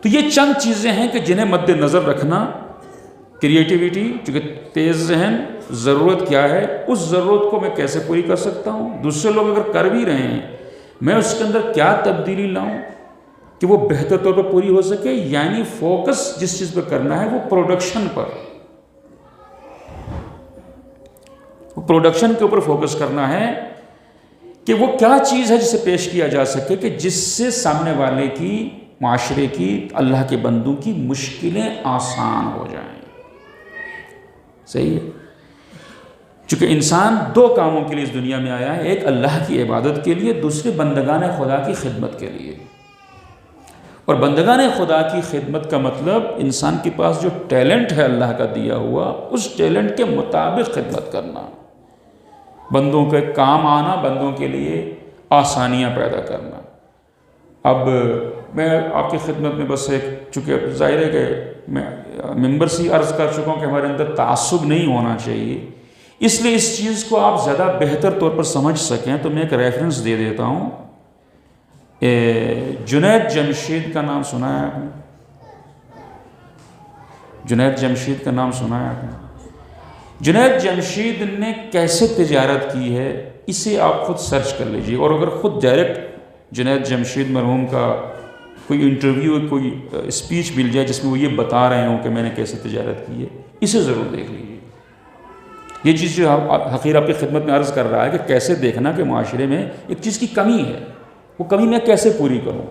تو یہ چند چیزیں ہیں کہ جنہیں مد نظر رکھنا، کریٹیویٹی، چونکہ تیز ذہن، ضرورت کیا ہے، اس ضرورت کو میں کیسے پوری کر سکتا ہوں، دوسرے لوگ اگر کر بھی رہے ہیں میں اس کے اندر کیا تبدیلی لاؤں کہ وہ بہتر طور پر پوری ہو سکے، یعنی فوکس جس چیز پر کرنا ہے وہ پروڈکشن پر، پروڈکشن کے اوپر فوکس کرنا ہے کہ وہ کیا چیز ہے جسے پیش کیا جا سکے کہ جس سے سامنے والے کی معاشرے کی، اللہ کے بندوں کی مشکلیں آسان ہو جائیں. صحیح ہے. چونکہ انسان دو کاموں کے لیے اس دنیا میں آیا ہے، ایک اللہ کی عبادت کے لیے، دوسرے بندگان خدا کی خدمت کے لیے. اور بندگان خدا کی خدمت کا مطلب انسان کے پاس جو ٹیلنٹ ہے اللہ کا دیا ہوا، اس ٹیلنٹ کے مطابق خدمت کرنا، بندوں کے کام آنا، بندوں کے لیے آسانیاں پیدا کرنا. اب میں آپ کی خدمت میں بس ایک، چونکہ ظاہر ہے کہ میں ممبر سے عرض کر چکا ہوں کہ ہمارے اندر تعصب نہیں ہونا چاہیے، اس لیے اس چیز کو آپ زیادہ بہتر طور پر سمجھ سکیں تو میں ایک ریفرنس دے دیتا ہوں. جنید جمشید کا نام سنا ہے آپ نے؟ جنید جمشید کا نام سنا ہے آپ نے؟ جنید جمشید نے کیسے تجارت کی ہے اسے آپ خود سرچ کر لیجئے، اور اگر خود ڈائریکٹ جنید جمشید مرحوم کا کوئی انٹرویو، کوئی اسپیچ مل جائے جس میں وہ یہ بتا رہے ہوں کہ میں نے کیسے تجارت کی ہے، اسے ضرور دیکھ لیجئے. یہ چیز جو حقیر آپ کی خدمت میں عرض کر رہا ہے کہ کیسے دیکھنا کہ معاشرے میں ایک چیز کی کمی ہے، وہ کمی میں کیسے پوری کروں.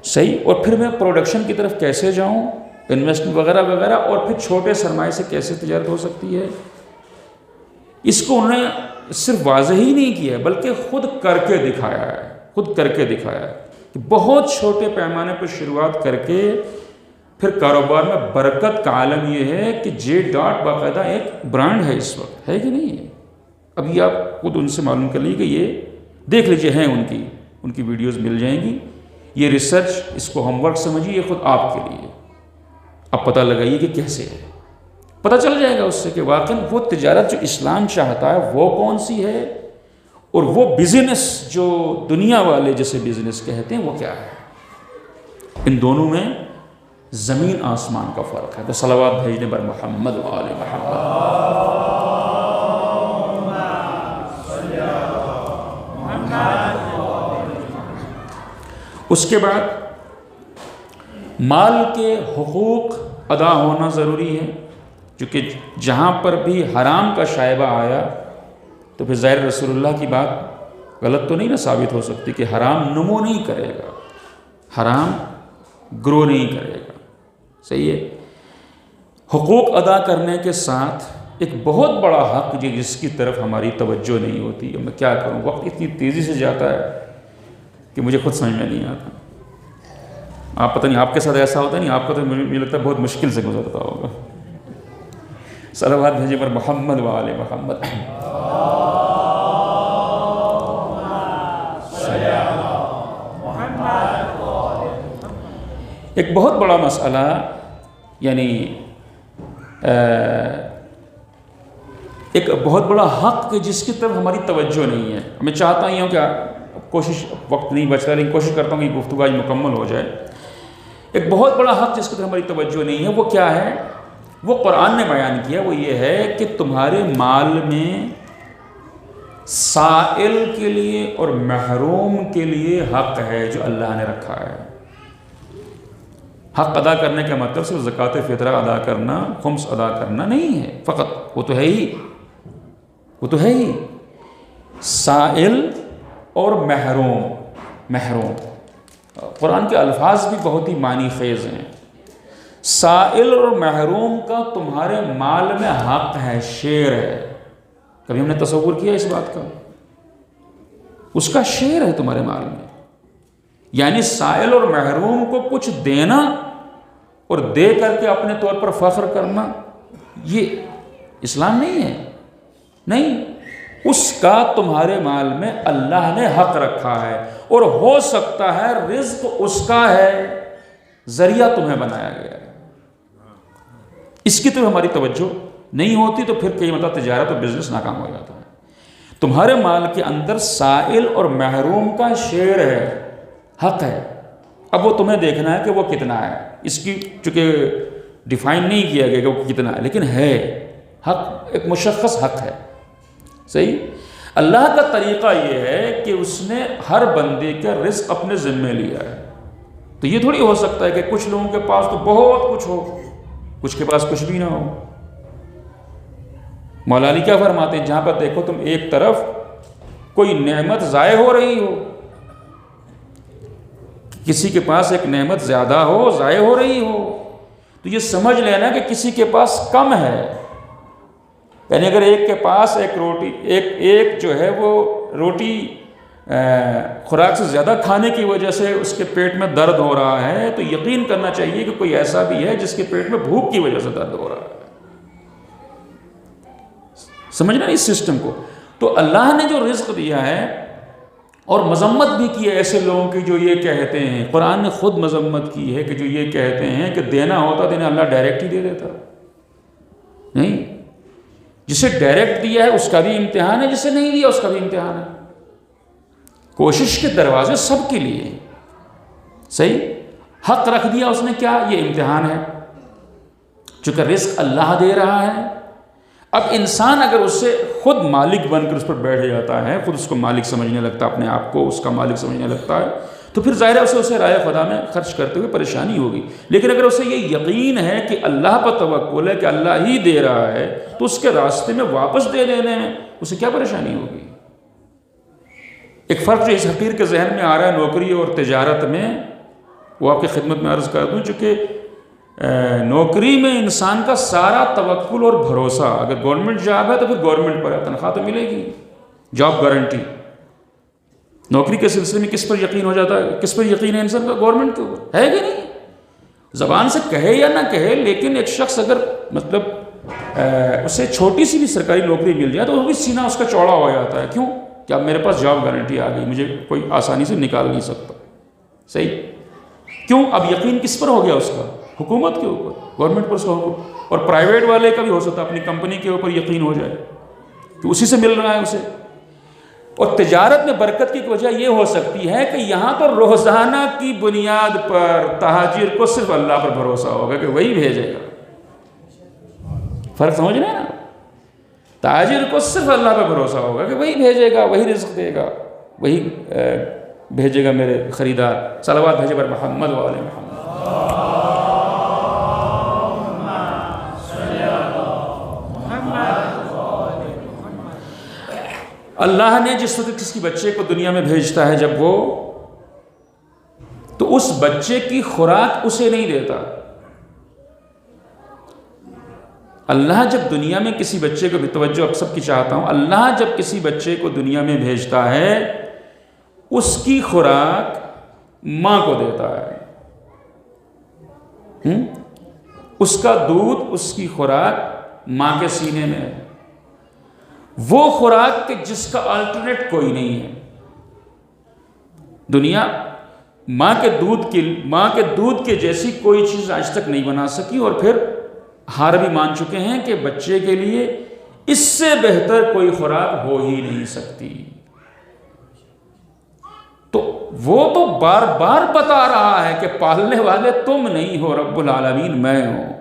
صحیح. اور پھر میں پروڈکشن کی طرف کیسے جاؤں، انویسٹمنٹ وغیرہ وغیرہ، اور پھر چھوٹے سرمایے سے کیسے تجارت ہو سکتی ہے. اس کو انہوں نے صرف واضح ہی نہیں کیا بلکہ خود کر کے دکھایا ہے. خود کر کے دکھایا ہے کہ بہت چھوٹے پیمانے پر شروعات کر کے پھر کاروبار میں برکت کا عالم یہ ہے کہ جے ڈاٹ باقاعدہ ایک برانڈ ہے اس وقت، ہے کہ نہیں ہے؟ اب یہ آپ خود ان سے معلوم کر لیجیے کہ یہ دیکھ لیجیے، ہیں ان کی ویڈیوز مل جائیں گی. یہ ریسرچ، اس کو ہوم ورک سمجھیے، یہ خود آپ کے لیے. اب پتہ لگائیے کہ کیسے ہے، پتہ چل جائے گا اس سے کہ واقعاً وہ تجارت جو اسلام چاہتا ہے وہ کون سی ہے، اور وہ بزنس جو دنیا والے جسے بزنس کہتے ہیں وہ کیا ہے. ان دونوں میں زمین آسمان کا فرق ہے. تو صلوات بھیجنے پر محمد و آل محمد. اس کے بعد مال کے حقوق ادا ہونا ضروری ہے، کیونکہ جہاں پر بھی حرام کا شائبہ آیا تو پھر ظاہر رسول اللہ کی بات غلط تو نہیں نہ ثابت ہو سکتی کہ حرام نمو نہیں کرے گا، حرام گرو نہیں کرے گا. صحیح ہے. حقوق ادا کرنے کے ساتھ ایک بہت بڑا حق جس کی طرف ہماری توجہ نہیں ہوتی. میں کیا کروں، وقت اتنی تیزی سے جاتا ہے کہ مجھے خود سمجھ میں نہیں آتا. آپ پتہ نہیں آپ کے ساتھ ایسا ہوتا نہیں، آپ کو تو مجھے لگتا ہے بہت مشکل سے گزرتا ہوگا. صلوات بھیجے پر محمد و آل محمد. ایک بہت بڑا مسئلہ، یعنی ایک بہت بڑا حق کہ جس کی طرف ہماری توجہ نہیں ہے. میں چاہتا ہی ہوں کہ کوشش، وقت نہیں بچ رہا لیکن کوشش کرتا ہوں کہ گفتگو آج مکمل ہو جائے. ایک بہت بڑا حق جس کی طرف ہماری توجہ نہیں ہے وہ کیا ہے؟ وہ قرآن نے بیان کیا. وہ یہ ہے کہ تمہارے مال میں سائل کے لیے اور محروم کے لیے حق ہے جو اللہ نے رکھا ہے. حق ادا کرنے کا مطلب صرف زکوٰۃ فطرہ ادا کرنا، خمس ادا کرنا نہیں ہے فقط. وہ تو ہے ہی سائل اور محروم. قرآن کے الفاظ بھی بہت ہی معنی خیز ہیں. سائل اور محروم کا تمہارے مال میں حق ہے، شیئر ہے. کبھی ہم نے تصور کیا اس بات کا؟ اس کا شیئر ہے تمہارے مال میں. یعنی سائل اور محروم کو کچھ دینا اور دے کر کے اپنے طور پر فخر کرنا، یہ اسلام نہیں ہے. نہیں، اس کا تمہارے مال میں اللہ نے حق رکھا ہے، اور ہو سکتا ہے رزق اس کا ہے، ذریعہ تمہیں بنایا گیا ہے. اس کی طرف ہماری توجہ نہیں ہوتی تو پھر کئی مرتبہ تجارت اور بزنس ناکام ہو جاتا ہے. تمہارے مال کے اندر سائل اور محروم کا شیئر ہے، حق ہے. اب وہ تمہیں دیکھنا ہے کہ وہ کتنا ہے. اس کی چونکہ ڈیفائن نہیں کیا گیا کہ وہ کتنا ہے، لیکن ہے حق، ایک مشخص حق ہے. صحیح. اللہ کا طریقہ یہ ہے کہ اس نے ہر بندے کا رزق اپنے ذمے لیا ہے. تو یہ تھوڑی ہو سکتا ہے کہ کچھ لوگوں کے پاس تو بہت کچھ ہو، کچھ کے پاس کچھ بھی نہ ہو. مولا علی کیا فرماتے ہیں؟ جہاں پر دیکھو تم ایک طرف کوئی نعمت ضائع ہو رہی ہو، کسی کے پاس ایک نعمت زیادہ ہو، ضائع ہو رہی ہو، تو یہ سمجھ لینا کہ کسی کے پاس کم ہے. یعنی اگر ایک کے پاس ایک روٹی ایک جو ہے وہ روٹی خوراک سے زیادہ کھانے کی وجہ سے اس کے پیٹ میں درد ہو رہا ہے، تو یقین کرنا چاہیے کہ کوئی ایسا بھی ہے جس کے پیٹ میں بھوک کی وجہ سے درد ہو رہا ہے. سمجھنا اس سسٹم کو. تو اللہ نے جو رزق دیا ہے، اور مذمت بھی کی ہے ایسے لوگوں کی جو یہ کہتے ہیں، قرآن نے خود مذمت کی ہے کہ جو یہ کہتے ہیں کہ دینا ہوتا دینا اللہ ڈائریکٹ ہی دے دیتا. نہیں، جسے ڈائریکٹ دیا ہے اس کا بھی امتحان ہے، جسے نہیں دیا اس کا بھی امتحان ہے. کوشش کے دروازے سب کے لیے. صحیح، حق رکھ دیا اس نے، کیا یہ امتحان ہے، چونکہ رزق اللہ دے رہا ہے. اب انسان اگر اس سے خود مالک بن کر اس پر بیٹھ جاتا ہے، خود اس کو مالک سمجھنے لگتا ہے، اپنے آپ کو اس کا مالک سمجھنے لگتا ہے، تو پھر ظاہر ہے اسے رائے خدا میں خرچ کرتے ہوئے پریشانی ہوگی. لیکن اگر اسے یہ یقین ہے کہ اللہ پر توکل ہے کہ اللہ ہی دے رہا ہے، تو اس کے راستے میں واپس دے دینے میں اسے کیا پریشانی ہوگی. ایک فرق جو اس حقیر کے ذہن میں آ رہا ہے نوکری اور تجارت میں، وہ آپ کی خدمت میں عرض کر دوں. چونکہ نوکری میں انسان کا سارا توکل اور بھروسہ، اگر گورنمنٹ جاب ہے تو پھر گورنمنٹ پر ہے، تنخواہ تو ملے گی، جاب گارنٹی. نوکری کے سلسلے میں کس پر یقین ہو جاتا ہے، کس پر یقین ہے انسان کا؟ گورنمنٹ کے اوپر ہے کہ نہیں. زبان سے کہے یا نہ کہے، لیکن ایک شخص اگر مطلب اسے چھوٹی سی بھی سرکاری نوکری مل جائے تو وہ بھی سینہ اس کا چوڑا ہو جاتا ہے. کیوں؟ کہ اب میرے پاس جاب گارنٹی آ گئی، مجھے کوئی آسانی سے نکال نہیں سکتا. صحیح. کیوں؟ اب یقین کس پر ہو گیا اس کا؟ حکومت کے اوپر، گورنمنٹ پر اس کا حکم. اور پرائیویٹ والے کا بھی ہو سکتا ہے اپنی کمپنی کے اوپر یقین ہو جائے کہ اسی سے مل رہا ہے اسے. اور تجارت میں برکت کی وجہ یہ ہو سکتی ہے کہ یہاں پر روزانہ کی بنیاد پر تاجر کو صرف اللہ پر بھروسہ ہوگا کہ وہی بھیجے گا. فرق سمجھ رہے ہیں نا؟ تاجر کو صرف اللہ پر بھروسہ ہوگا کہ وہی بھیجے گا، وہی رزق دے گا، وہی بھیجے گا میرے خریدار. صلوات بھیجے پر محمد و آل محمد. اللہ نے جس وقت کسی بچے کو دنیا میں بھیجتا ہے جب وہ، تو اس بچے کی خوراک اسے نہیں دیتا. اللہ جب دنیا میں کسی بچے کو، بھی توجہ اب سب کی چاہتا ہوں، اللہ جب کسی بچے کو دنیا میں بھیجتا ہے اس کی خوراک ماں کو دیتا ہے. اس کا دودھ، اس کی خوراک ماں کے سینے میں ہے. وہ خوراک کہ جس کا الٹرنیٹ کوئی نہیں ہے. دنیا ماں کے دودھ کے جیسی کوئی چیز آج تک نہیں بنا سکی، اور پھر ہار بھی مان چکے ہیں کہ بچے کے لیے اس سے بہتر کوئی خوراک ہو ہی نہیں سکتی. تو وہ تو بار بار بتا رہا ہے کہ پالنے والے تم نہیں ہو، رب العالمین میں ہوں.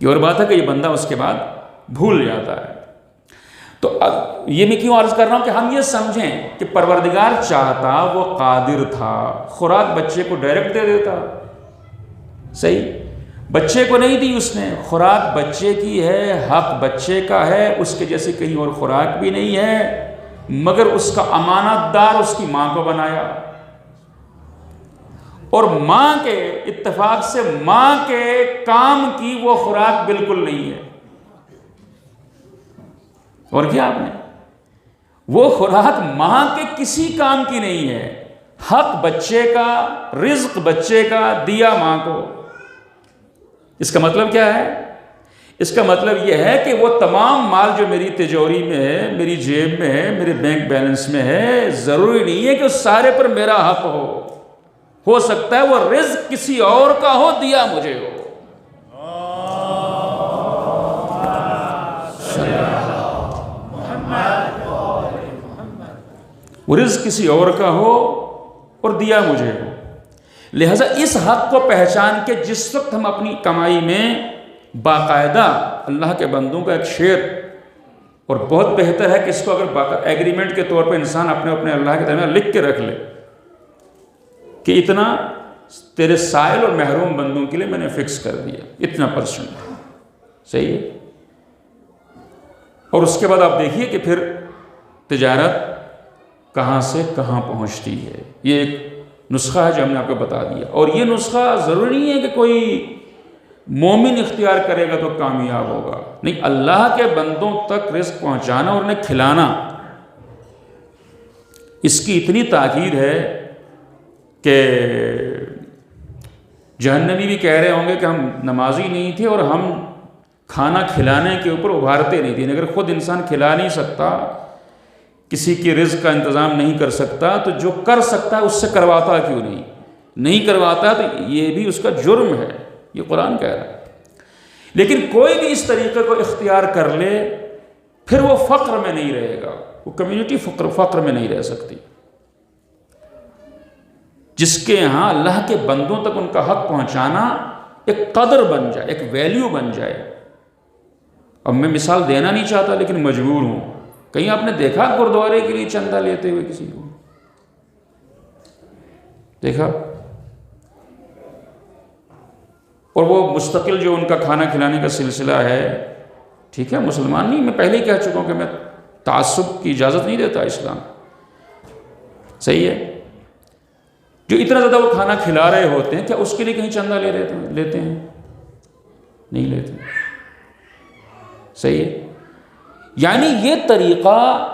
یہ اور بات ہے کہ یہ بندہ اس کے بعد بھول جاتا ہے. تو اب یہ میں کیوں عرض کر رہا ہوں کہ ہم یہ سمجھیں کہ پروردگار چاہتا، وہ قادر تھا، خوراک بچے کو ڈائریکٹ دے دیتا. صحیح. بچے کو نہیں دی اس نے، خوراک بچے کی ہے، حق بچے کا ہے، اس کے جیسے کہیں اور خوراک بھی نہیں ہے، مگر اس کا امانت دار اس کی ماں کو بنایا. اور ماں کے اتفاق سے ماں کے کام کی وہ خوراک بالکل نہیں ہے. اور کیا آپ نے، وہ خوراک ماں کے کسی کام کی نہیں ہے. حق بچے کا، رزق بچے کا، دیا ماں کو. اس کا مطلب کیا ہے؟ اس کا مطلب یہ ہے کہ وہ تمام مال جو میری تجوری میں ہے، میری جیب میں ہے، میرے بینک بیلنس میں ہے، ضروری نہیں ہے کہ اس سارے پر میرا حق ہو سکتا ہے وہ رزق کسی اور کا ہو، دیا مجھے ہو. وہ رزق کسی اور کا ہو اور دیا مجھے ہو. لہذا اس حق کو پہچان کے جس وقت ہم اپنی کمائی میں باقاعدہ، اللہ کے بندوں کا ایک شعر، اور بہت بہتر ہے کہ اس کو اگر ایگریمنٹ کے طور پر انسان اپنے اللہ کے درمیان لکھ کے رکھ لے کہ اتنا تیرے سائل اور محروم بندوں کے لیے میں نے فکس کر دیا، اتنا %. صحیح ہے. اور اس کے بعد آپ دیکھیے کہ پھر تجارت کہاں سے کہاں پہنچتی ہے. یہ ایک نسخہ ہے جو ہم نے آپ کو بتا دیا، اور یہ نسخہ ضروری نہیں ہے کہ کوئی مومن اختیار کرے گا تو کامیاب ہوگا، نہیں، اللہ کے بندوں تک رزق پہنچانا اور انہیں کھلانا، اس کی اتنی تاکید ہے کہ جہنمی بھی کہہ رہے ہوں گے کہ ہم نمازی نہیں تھے اور ہم کھانا کھلانے کے اوپر ابھارتے نہیں تھے۔ اگر خود انسان کھلا نہیں سکتا، کسی کی رزق کا انتظام نہیں کر سکتا، تو جو کر سکتا ہے اس سے کرواتا کیوں نہیں کرواتا تو یہ بھی اس کا جرم ہے، یہ قرآن کہہ رہا ہے۔ لیکن کوئی بھی اس طریقے کو اختیار کر لے پھر وہ فقر میں نہیں رہے گا، وہ کمیونٹی فقر میں نہیں رہ سکتی۔ جس کے ہاں اللہ کے بندوں تک ان کا حق پہنچانا ایک قدر بن جائے، ایک ویلیو بن جائے۔ اب میں مثال دینا نہیں چاہتا لیکن مجبور ہوں، کہیں آپ نے دیکھا گردوارے کے لیے چندہ لیتے ہوئے کسی کو؟ دیکھا؟ اور وہ مستقل جو ان کا کھانا کھلانے کا سلسلہ ہے، ٹھیک ہے، مسلمان نہیں، میں پہلے ہی کہہ چکا ہوں کہ میں تعصب کی اجازت نہیں دیتا اسلام، صحیح ہے؟ جو اتنا زیادہ وہ کھانا کھلا رہے ہوتے ہیں، کیا اس کے لیے کہیں چندہ لیتے ہیں؟ نہیں لیتے، صحیح ہے؟ یعنی یہ طریقہ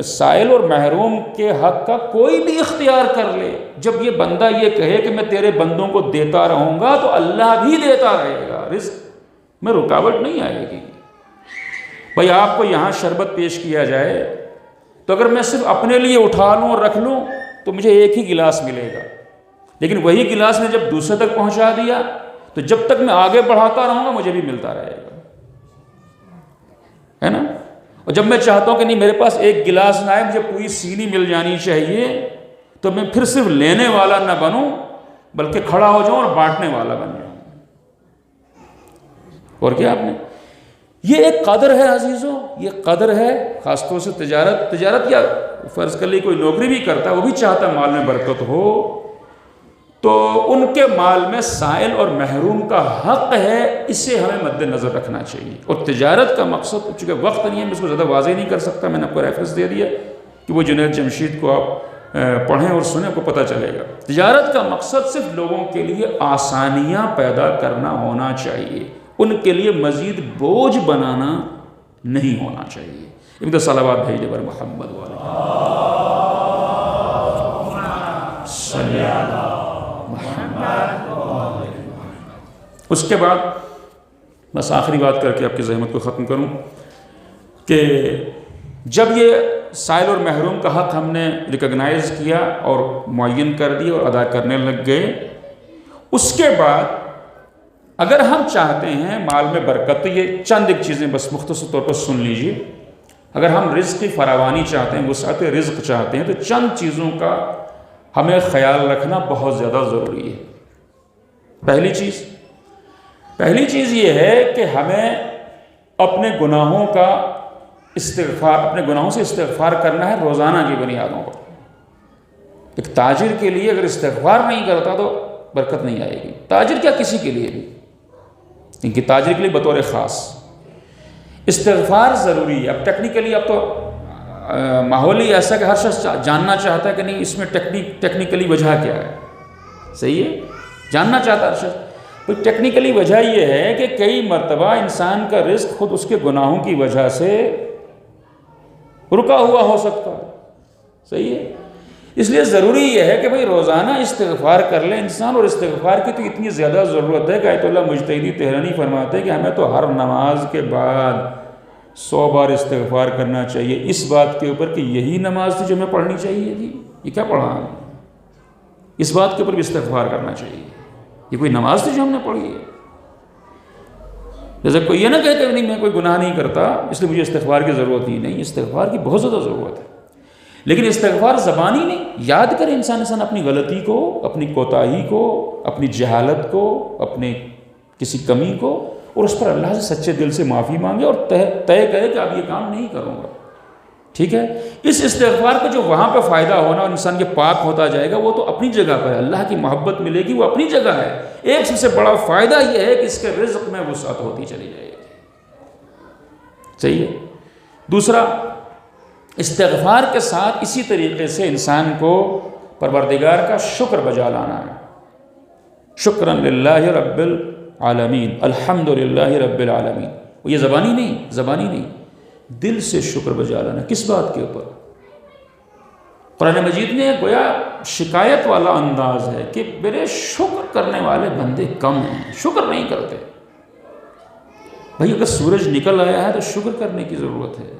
سائل اور محروم کے حق کا کوئی بھی اختیار کر لے، جب یہ بندہ یہ کہے کہ میں تیرے بندوں کو دیتا رہوں گا تو اللہ بھی دیتا رہے گا، رزق میں رکاوٹ نہیں آئے گی۔ بھائی آپ کو یہاں شربت پیش کیا جائے تو اگر میں صرف اپنے لیے اٹھا لوں اور رکھ لوں تو مجھے ایک ہی گلاس ملے گا، لیکن وہی گلاس نے جب دوسرے تک پہنچا دیا تو جب تک میں آگے بڑھاتا رہوں گا مجھے بھی ملتا رہے گا، ہے نا؟ اور جب میں چاہتا ہوں کہ نہیں میرے پاس ایک گلاس نہ آئے، مجھے پوری سینی مل جانی چاہیے، تو میں پھر صرف لینے والا نہ بنوں بلکہ کھڑا ہو جاؤں اور بانٹنے والا بن جاؤں۔ اور کیا آپ نے، یہ ایک قدر ہے عزیزو، یہ قدر ہے، خاص طور سے تجارت یا فرض کر لی کوئی نوکری بھی کرتا ہے، وہ بھی چاہتا ہے مال میں برکت ہو، تو ان کے مال میں سائل اور محروم کا حق ہے، اسے ہمیں مد نظر رکھنا چاہیے۔ اور تجارت کا مقصد، چونکہ وقت نہیں ہے میں اس کو زیادہ واضح نہیں کر سکتا، میں نے آپ کو ریفرنس دے دیا کہ وہ جنید جمشید کو آپ پڑھیں اور سنیں، آپ کو پتہ چلے گا۔ تجارت کا مقصد صرف لوگوں کے لیے آسانیاں پیدا کرنا ہونا چاہیے، ان کے لیے مزید بوجھ بنانا نہیں ہونا چاہیے۔ ایک دو صلوات بھیجے بر محمد والا صلی اللہ۔ اس کے بعد بس آخری بات کر کے آپ کی زحمت کو ختم کروں کہ جب یہ سائل اور محروم کا حق ہم نے ریکگنائز کیا اور معین کر دیا اور ادا کرنے لگ گئے، اس کے بعد اگر ہم چاہتے ہیں مال میں برکت، تو یہ چند ایک چیزیں بس مختصر طور پر سن لیجئے۔ اگر ہم رزق کی فراوانی چاہتے ہیں، وسعت رزق چاہتے ہیں، تو چند چیزوں کا ہمیں خیال رکھنا بہت زیادہ ضروری ہے۔ پہلی چیز یہ ہے کہ ہمیں اپنے گناہوں سے استغفار کرنا ہے روزانہ کی بنیادوں پر۔ ایک تاجر کے لیے اگر استغفار نہیں کرتا تو برکت نہیں آئے گی، تاجر کیا کسی کے لیے بھی، کیونکہ تاجر کے لیے بطور خاص استغفار ضروری ہے۔ اب ٹیکنیکلی اب تو ماحول ہی ایسا کہ ہر شخص جاننا چاہتا ہے کہ نہیں اس میں ٹیکنیکلی وجہ کیا ہے، صحیح ہے، جاننا چاہتا ہے ہر شخص۔ تو ٹیکنیکلی وجہ یہ ہے کہ کئی مرتبہ انسان کا رزق خود اس کے گناہوں کی وجہ سے رکا ہوا ہو سکتا ہے، صحیح ہے۔ اس لیے ضروری یہ ہے کہ بھئی روزانہ استغفار کر لے انسان، اور استغفار کی تو اتنی زیادہ ضرورت ہے کہ آیت اللہ مجتہدی تہرانی فرماتے ہیں کہ ہمیں تو ہر نماز کے بعد 100 بار استغفار کرنا چاہیے، اس بات کے اوپر کہ یہی نماز تھی جو ہمیں پڑھنی چاہیے تھی، یہ کیا پڑھا ہم، اس بات کے اوپر بھی استغفار کرنا چاہیے، یہ کوئی نماز تھی جو ہم نے پڑھی ہے۔ جیسے کوئی یہ نہ کہتے نہیں میں کوئی گناہ نہیں کرتا اس لیے مجھے استغفار کی ضرورت ہی نہیں، استغفار کی بہت زیادہ ضرورت ہے، لیکن استغفار زبانی نہیں، یاد کرے انسان اپنی غلطی کو، اپنی کوتاہی کو، اپنی جہالت کو، اپنے کسی کمی کو، اور اس پر اللہ سے سچے دل سے معافی مانگے اور طے کرے کہ اب یہ کام نہیں کروں گا، ٹھیک ہے۔ اس استغفار کا جو وہاں پہ فائدہ ہونا اور انسان کے پاک ہوتا جائے گا وہ تو اپنی جگہ پر ہے، اللہ کی محبت ملے گی وہ اپنی جگہ ہے۔ ایک سب سے بڑا فائدہ یہ ہے کہ اس کے رزق میں وسعت ہوتی چلی جائے گی، صحیح ہے۔ دوسرا، استغفار کے ساتھ اسی طریقے سے انسان کو پروردگار کا شکر بجا لانا ہے. شکراً للہ رب العالمین، الحمدللہ رب العالمین. یہ زبانی نہیں، دل سے شکر بجا لانا. کس بات کے اوپر؟ قرآن مجید نے گویا شکایت والا انداز ہے کہ میرے شکر کرنے والے بندے کم ہیں، شکر نہیں کرتے. بھائی اگر سورج نکل آیا ہے تو شکر کرنے کی ضرورت ہے،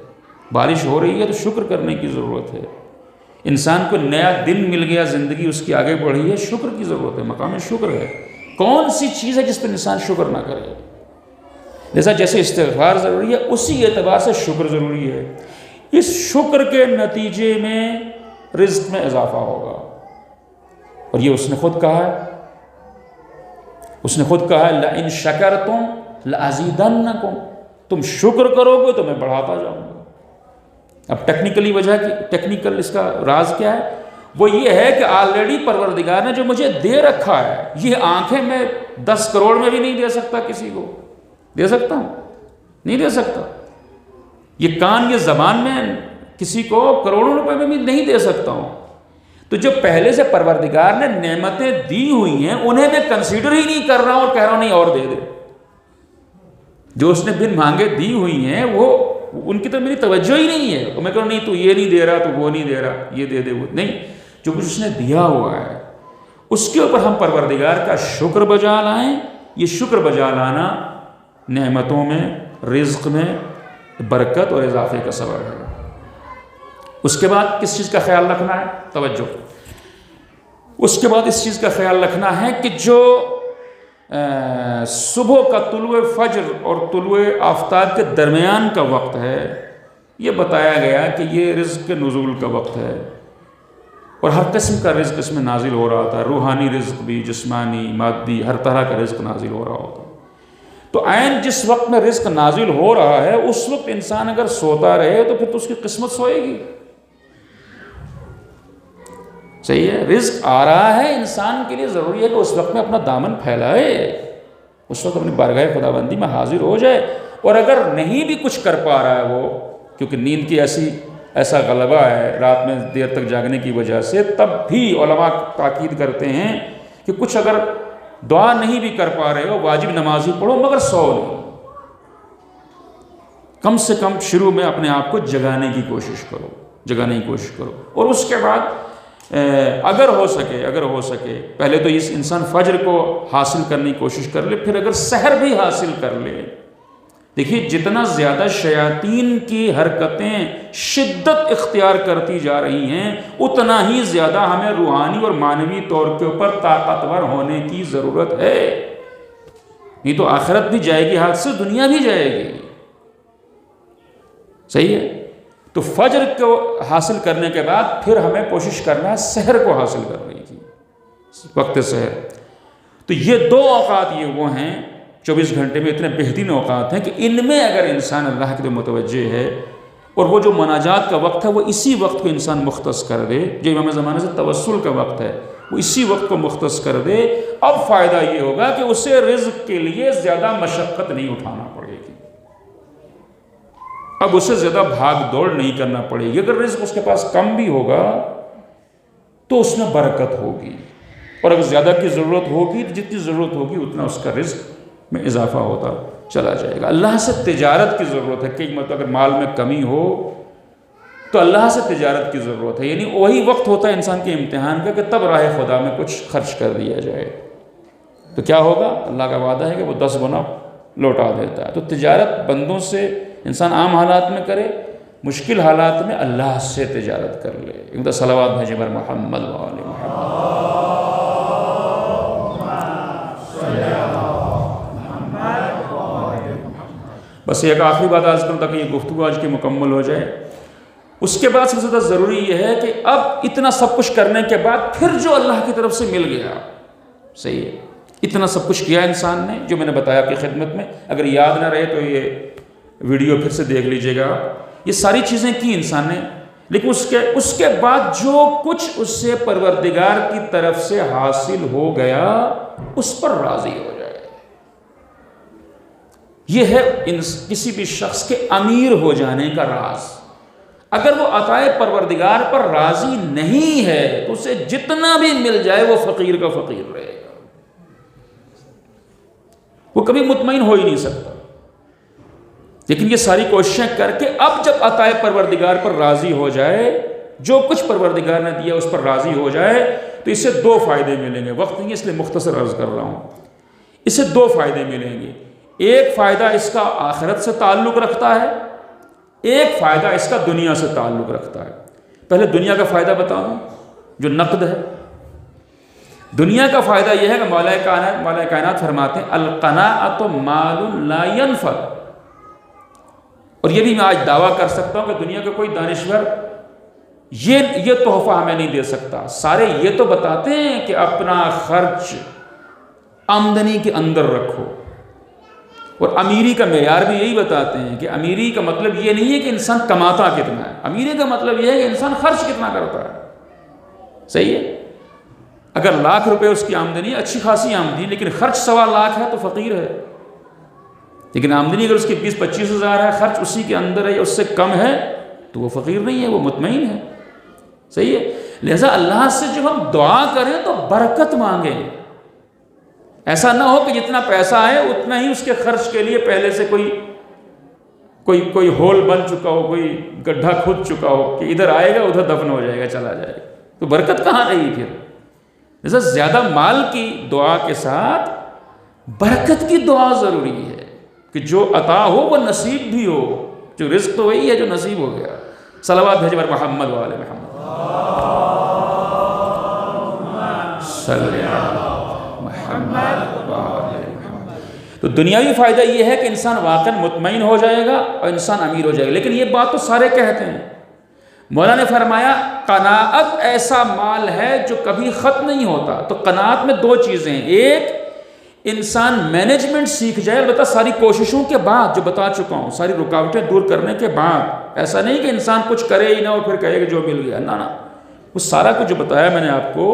بارش ہو رہی ہے تو شکر کرنے کی ضرورت ہے، انسان کو نیا دن مل گیا، زندگی اس کی آگے بڑھی ہے، شکر کی ضرورت ہے، مقام شکر ہے. کون سی چیز ہے جس پر انسان شکر نہ کرے؟ جیسے استغفار ضروری ہے، اسی اعتبار سے شکر ضروری ہے. اس شکر کے نتیجے میں رزق میں اضافہ ہوگا، اور یہ اس نے خود کہا ہے. اس نے خود کہا ہے لَإِن شَكَرْتُمْ لَأَزِيدَنَّكُمْ، تم شکر کرو گے تو میں بڑھاتا جاؤں گا. اب ٹیکنیکل اس کا راز کیا ہے؟ وہ یہ ہے کہ آلریڈی پروردگار نے جو مجھے دے رکھا ہے، یہ آنکھیں میں 10 کروڑ میں بھی نہیں دے سکتا. کسی کو دے سکتا ہوں؟ نہیں دے سکتا. یہ کان، یہ زبان میں کسی کو کروڑوں روپے میں بھی نہیں دے سکتا ہوں. تو جو پہلے سے پروردگار نے نعمتیں دی ہوئی ہیں انہیں میں کنسیڈر ہی نہیں کر رہا ہوں اور کہہ رہا ہوں نہیں اور دے دے. جو اس نے بن مانگے دی ہوئی ہیں وہ ان کی تو میری توجہ ہی نہیں ہے. اور میں کہوں نہیں تو یہ نہیں دے رہا، تو وہ نہیں دے رہا، یہ دے دے وہ نہیں. جو کچھ اس نے دیا ہوا ہے اس کے اوپر ہم پروردگار کا شکر بجا لائیں. یہ شکر بجا لانا نعمتوں میں، رزق میں برکت اور اضافے کا سبب ہے. اس کے بعد کس چیز کا خیال رکھنا ہے؟ توجہ. اس کے بعد اس چیز کا خیال رکھنا ہے کہ جو صبح کا طلوع فجر اور طلوع آفتاب کے درمیان کا وقت ہے، یہ بتایا گیا کہ یہ رزق کے نزول کا وقت ہے، اور ہر قسم کا رزق اس میں نازل ہو رہا تھا. روحانی رزق بھی، جسمانی، مادی، ہر طرح کا رزق نازل ہو رہا ہوتا. تو عین جس وقت میں رزق نازل ہو رہا ہے اس وقت انسان اگر سوتا رہے تو پھر تو اس کی قسمت سوئے گی. صحیح ہے؟ رزق آ رہا ہے، انسان کے لیے ضروری ہے کہ اس وقت میں اپنا دامن پھیلائے، اس وقت اپنی بارگاہ خداوندی میں حاضر ہو جائے. اور اگر نہیں بھی کچھ کر پا رہا ہے وہ، کیونکہ نیند کی ایسا غلبہ ہے رات میں دیر تک جاگنے کی وجہ سے، تب بھی علماء تاکید کرتے ہیں کہ کچھ اگر دعا نہیں بھی کر پا رہے ہو، واجب نماز ہی پڑھو مگر سو نہیں. کم سے کم شروع میں اپنے آپ کو جگانے کی کوشش کرو. اور اس کے بعد اگر ہو سکے پہلے تو اس انسان فجر کو حاصل کرنے کی کوشش کر لے، پھر اگر سحر بھی حاصل کر لے. دیکھیے جتنا زیادہ شیاطین کی حرکتیں شدت اختیار کرتی جا رہی ہیں اتنا ہی زیادہ ہمیں روحانی اور معنوی طور کے اوپر طاقتور ہونے کی ضرورت ہے. نہیں تو آخرت بھی جائے گی ہاتھ سے، دنیا بھی جائے گی. صحیح ہے؟ تو فجر کو حاصل کرنے کے بعد پھر ہمیں کوشش کرنا ہے سحر کو حاصل کرنے کی، وقت سحر. تو یہ 2 اوقات وہ ہیں 24 گھنٹے میں اتنے بہترین اوقات ہیں کہ ان میں اگر انسان اللہ کی طرف متوجہ ہے اور وہ جو مناجات کا وقت ہے وہ اسی وقت کو انسان مختص کر دے، جو امام زمانے سے توسل کا وقت ہے وہ اسی وقت کو مختص کر دے، اب فائدہ یہ ہوگا کہ اسے رزق کے لیے زیادہ مشقت نہیں اٹھانا پڑے گی. اب اسے زیادہ بھاگ دوڑ نہیں کرنا پڑے گی. اگر رزق اس کے پاس کم بھی ہوگا تو اس میں برکت ہوگی، اور اگر زیادہ کی ضرورت ہوگی تو جتنی ضرورت ہوگی اتنا اس کا رزق میں اضافہ ہوتا چلا جائے گا. اللہ سے تجارت کی ضرورت ہے. کئی مرتبہ اگر مال میں کمی ہو تو اللہ سے تجارت کی ضرورت ہے. یعنی وہی وقت ہوتا ہے انسان کے امتحان کا کہ تب راہ خدا میں کچھ خرچ کر دیا جائے. تو کیا ہوگا؟ اللہ کا وعدہ ہے کہ وہ 10 گنا لوٹا دیتا ہے. تو تجارت بندوں سے انسان عام حالات میں کرے، مشکل حالات میں اللہ سے تجارت کر لے. ایک دفعہ صلوات بھیجیں بر محمد و آل محمد. بس ایک آخری بات عرض کروں تاکہ یہ گفتگو آج کی مکمل ہو جائے. اس کے بعد سب سے زیادہ ضروری یہ ہے کہ اب اتنا سب کچھ کرنے کے بعد پھر جو اللہ کی طرف سے مل گیا، صحیح ہے، اتنا سب کچھ کیا انسان نے جو میں نے بتایا آپ کی خدمت میں. اگر یاد نہ رہے تو یہ ویڈیو پھر سے دیکھ لیجئے گا. یہ ساری چیزیں کی انسان نے، لیکن اس کے بعد جو کچھ اس سے پروردگار کی طرف سے حاصل ہو گیا اس پر راضی ہو جائے. یہ ہے کسی بھی شخص کے امیر ہو جانے کا راز. اگر وہ عطائے پروردگار پر راضی نہیں ہے تو اسے جتنا بھی مل جائے وہ فقیر کا فقیر رہے گا، وہ کبھی مطمئن ہو ہی نہیں سکتا۔ لیکن یہ ساری کوششیں کر کے اب جب عطائے پروردگار پر راضی ہو جائے، جو کچھ پروردگار نے دیا اس پر راضی ہو جائے، تو اس سے دو فائدے ملیں گے۔ وقت نہیں ہے اس لیے مختصر عرض کر رہا ہوں۔ اس سے دو فائدے ملیں گے۔ ایک فائدہ اس کا آخرت سے تعلق رکھتا ہے، ایک فائدہ اس کا دنیا سے تعلق رکھتا ہے۔ پہلے دنیا کا فائدہ بتا دوں جو نقد ہے۔ دنیا کا فائدہ یہ ہے کہ مولا کائنات فرماتے ہیں القناعۃ مال لا ينفد، اور یہ بھی میں آج دعویٰ کر سکتا ہوں کہ دنیا کا کوئی دانشور یہ تحفہ ہمیں نہیں دے سکتا۔ سارے یہ تو بتاتے ہیں کہ اپنا خرچ آمدنی کے اندر رکھو، اور امیری کا معیار بھی یہی بتاتے ہیں کہ امیری کا مطلب یہ نہیں ہے کہ انسان کماتا کتنا ہے، امیری کا مطلب یہ ہے کہ انسان خرچ کتنا کرتا ہے۔ صحیح ہے؟ اگر ₹1,00,000 اس کی آمدنی، اچھی خاصی آمدنی، لیکن خرچ 1.25 ہے تو فقیر ہے۔ لیکن آمدنی اگر اس کی 20-25 ہزار ہے، خرچ اسی کے اندر ہے یا اس سے کم ہے، تو وہ فقیر نہیں ہے، وہ مطمئن ہے۔ صحیح ہے؟ لہذا اللہ سے جب ہم دعا کریں تو برکت مانگیں۔ ایسا نہ ہو کہ جتنا پیسہ ہے اتنا ہی اس کے خرچ کے لیے پہلے سے کوئی ہول بن چکا ہو، کوئی گڈھا کھود چکا ہو کہ ادھر آئے گا ادھر دفن ہو جائے گا، چلا جائے گا، تو برکت کہاں رہی پھر؟ جیسا زیادہ مال کی دعا کے ساتھ برکت کی دعا ضروری ہے کہ جو عطا ہو وہ نصیب بھی ہو، جو رزق تو وہی ہے جو نصیب ہو گیا۔ صلوات بھیجے بر محمد وآل محمد صلی اللہ محمد وآل محمد۔ تو دنیاوی فائدہ یہ ہے کہ انسان واقعا مطمئن ہو جائے گا اور انسان امیر ہو جائے گا۔ لیکن یہ بات تو سارے کہتے ہیں۔ مولا نے فرمایا قناعت ایسا مال ہے جو کبھی ختم نہیں ہوتا۔ تو قناعت میں دو چیزیں ہیں، ایک انسان مینجمنٹ سیکھ جائے، البتہ ساری کوششوں کے بعد جو بتا چکا ہوں، ساری رکاوٹیں دور کرنے کے بعد۔ ایسا نہیں کہ انسان کچھ کرے ہی نہ اور پھر کہے کہ جو مل گیا، نہ وہ سارا کچھ جو بتایا میں نے آپ کو،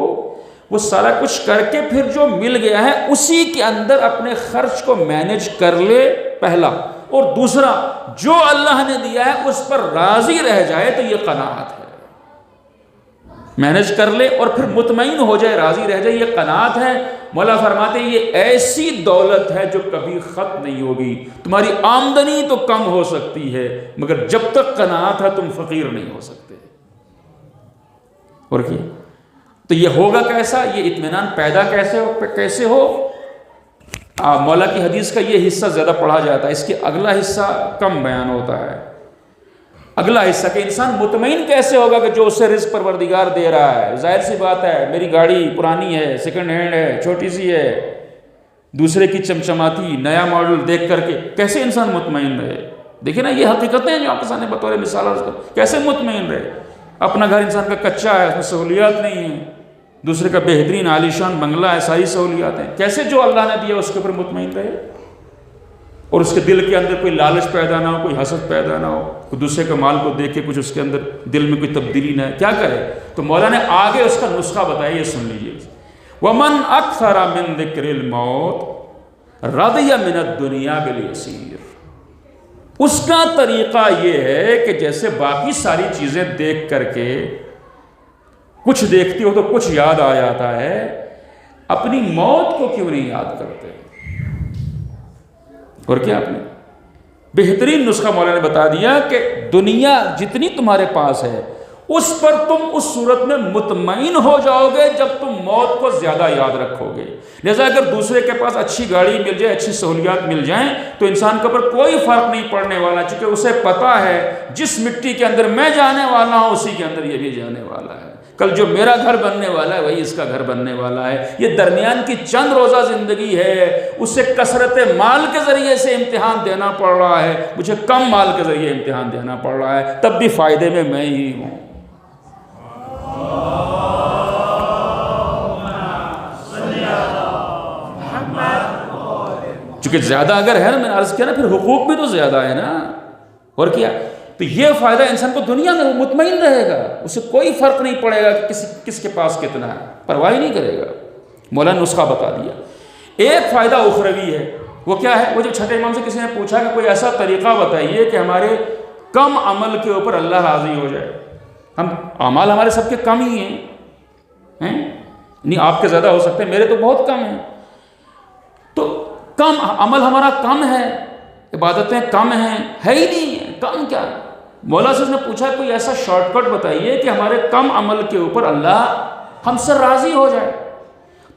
وہ سارا کچھ کر کے پھر جو مل گیا ہے اسی کے اندر اپنے خرچ کو مینج کر لے، پہلا، اور دوسرا جو اللہ نے دیا ہے اس پر راضی رہ جائے، تو یہ قناعت ہے۔ مینج کر لے اور پھر مطمئن ہو جائے، راضی رہ جائے، یہ قناعت ہے۔ مولا فرماتے ہیں یہ ایسی دولت ہے جو کبھی ختم نہیں ہوگی۔ تمہاری آمدنی تو کم ہو سکتی ہے مگر جب تک قناعت ہے تم فقیر نہیں ہو سکتے۔ اور کیا؟ تو یہ ہوگا کیسا؟ یہ اطمینان پیدا کیسے ہو؟ مولا کی حدیث کا یہ حصہ زیادہ پڑھا جاتا ہے، اس کے اگلا حصہ کم بیان ہوتا ہے۔ اگلا حصہ کہ انسان مطمئن کیسے ہوگا کہ جو اسے رزق پروردگار دے رہا ہے۔ ظاہر سی بات ہے، میری گاڑی پرانی ہے، سیکنڈ ہینڈ ہے، چھوٹی سی ہے، دوسرے کی چمچماتی نیا ماڈل دیکھ کر کے کیسے انسان مطمئن رہے؟ دیکھیں نا، یہ حقیقتیں جو آپ کے سامنے بطور مثال عرض کروں، کیسے مطمئن رہے؟ اپنا گھر انسان کا کچا ہے، اس میں سہولیات نہیں ہیں، دوسرے کا بہترین عالیشان بنگلہ ہے، ساری سہولیات ہیں، کیسے جو اللہ نے دیا اس کے اوپر مطمئن رہے؟ اور اس کے دل کے اندر کوئی لالچ پیدا نہ ہو، کوئی حسد پیدا نہ ہو، کوئی دوسرے کے مال کو دیکھ کے کچھ اس کے اندر دل میں کوئی تبدیلی نہ ہے، کیا کرے؟ تو مولا نے آگے اس کا نسخہ بتایا، یہ سن لیجیے۔ وَمَنْ أَكْثَرَ مِنْ ذِكْرِ الْمَوْتِ رَضِيَ مِنَ الدُّنْيَا بِالْيَسِيرِ۔ اس کا طریقہ یہ ہے کہ جیسے باقی ساری چیزیں دیکھ کر کے کچھ دیکھتی ہو تو کچھ یاد آ جاتا ہے، اپنی موت کو کیوں نہیں یاد کرتے؟ اور کیا آپ نے بہترین نسخہ مولا نے بتا دیا کہ دنیا جتنی تمہارے پاس ہے اس پر تم اس صورت میں مطمئن ہو جاؤ گے جب تم موت کو زیادہ یاد رکھو گے۔ لہذا اگر دوسرے کے پاس اچھی گاڑی مل جائے، اچھی سہولیات مل جائیں تو انسان کے اوپر کوئی فرق نہیں پڑنے والا، چونکہ اسے پتا ہے جس مٹی کے اندر میں جانے والا ہوں اسی کے اندر یہ بھی جانے والا ہے، کل جو میرا گھر بننے والا ہے وہی اس کا گھر بننے والا ہے۔ یہ درمیان کی چند روزہ زندگی ہے، اسے کثرت مال کے ذریعے سے امتحان دینا پڑ رہا ہے، مجھے کم مال کے ذریعے امتحان دینا پڑ رہا ہے، تب بھی فائدے میں ہی ہوں۔ چونکہ زیادہ اگر ہے نا، میں نے عرض کیا نا، پھر حقوق بھی تو زیادہ ہے نا، اور کیا؟ تو یہ فائدہ انسان کو دنیا میں وہ مطمئن رہے گا، اسے کوئی فرق نہیں پڑے گا کہ کس کے پاس کتنا ہے، پرواہ نہیں کرے گا۔ مولا نے نسخہ بتا دیا۔ ایک فائدہ اخروی ہے، وہ کیا ہے؟ وہ جب چھٹے امام سے کسی نے پوچھا کہ کوئی ایسا طریقہ بتائیے کہ ہمارے کم عمل کے اوپر اللہ راضی ہو جائے. ہم اعمال ہمارے سب کے کم ہی ہیں نہیں، آپ کے زیادہ ہو سکتے ہیں، میرے تو بہت کم ہیں. تو کم عمل ہمارا کم ہے، عبادتیں کم ہیں، ہے ہی نہیں ہے. کم کیا؟ مولا سے نے پوچھا کوئی ایسا شارٹ کٹ بتائیے کہ ہمارے کم عمل کے اوپر اللہ ہم سے راضی ہو جائے.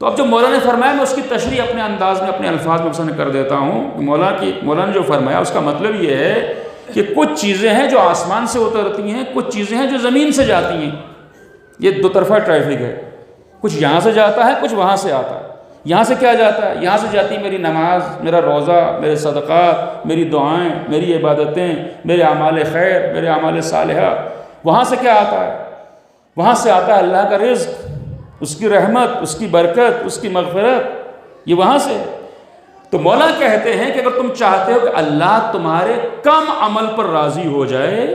تو اب جو مولا نے فرمایا میں اس کی تشریح اپنے انداز میں اپنے الفاظ میں پسند کر دیتا ہوں. مولا نے جو فرمایا اس کا مطلب یہ ہے کہ کچھ چیزیں ہیں جو آسمان سے اترتی ہیں، کچھ چیزیں ہیں جو زمین سے جاتی ہیں. یہ دو طرفہ ٹریفک ہے، کچھ یہاں سے جاتا ہے، کچھ وہاں سے آتا ہے. یہاں سے کیا جاتا ہے؟ یہاں سے جاتی میری نماز، میرا روزہ، میرے صدقات، میری دعائیں، میری عبادتیں، میرے اعمال خیر، میرے اعمال صالحہ. وہاں سے کیا آتا ہے؟ وہاں سے آتا ہے اللہ کا رزق، اس کی رحمت، اس کی برکت، اس کی مغفرت. یہ وہاں سے. تو مولا کہتے ہیں کہ اگر تم چاہتے ہو کہ اللہ تمہارے کم عمل پر راضی ہو جائے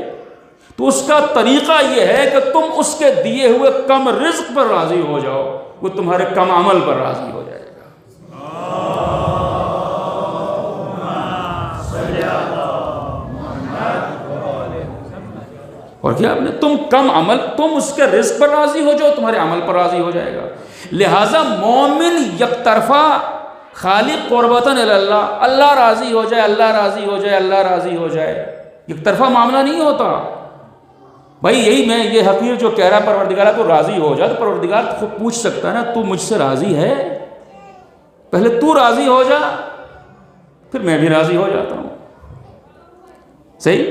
تو اس کا طریقہ یہ ہے کہ تم اس کے دیے ہوئے کم رزق پر راضی ہو جاؤ، وہ تمہارے کم عمل پر راضی ہو جائے گا. اور کیا آپ نے تم کم عمل، تم اس کے رزق پر راضی ہو جاؤ، تمہارے عمل پر راضی ہو جائے گا. لہٰذا مومن یک طرفہ خالق قربتاً اللہ، اللہ راضی ہو جائے، اللہ راضی ہو جائے، اللہ راضی ہو جائے، یک طرفہ معاملہ نہیں ہوتا. بھائی یہی میں یہ حقیر جو کہہ رہا پروردگار تو راضی ہو جا، تو پروردگار خود پوچھ سکتا ہے نا تو مجھ سے راضی ہے؟ پہلے تو راضی ہو جا، پھر میں بھی راضی ہو جاتا ہوں. صحیح؟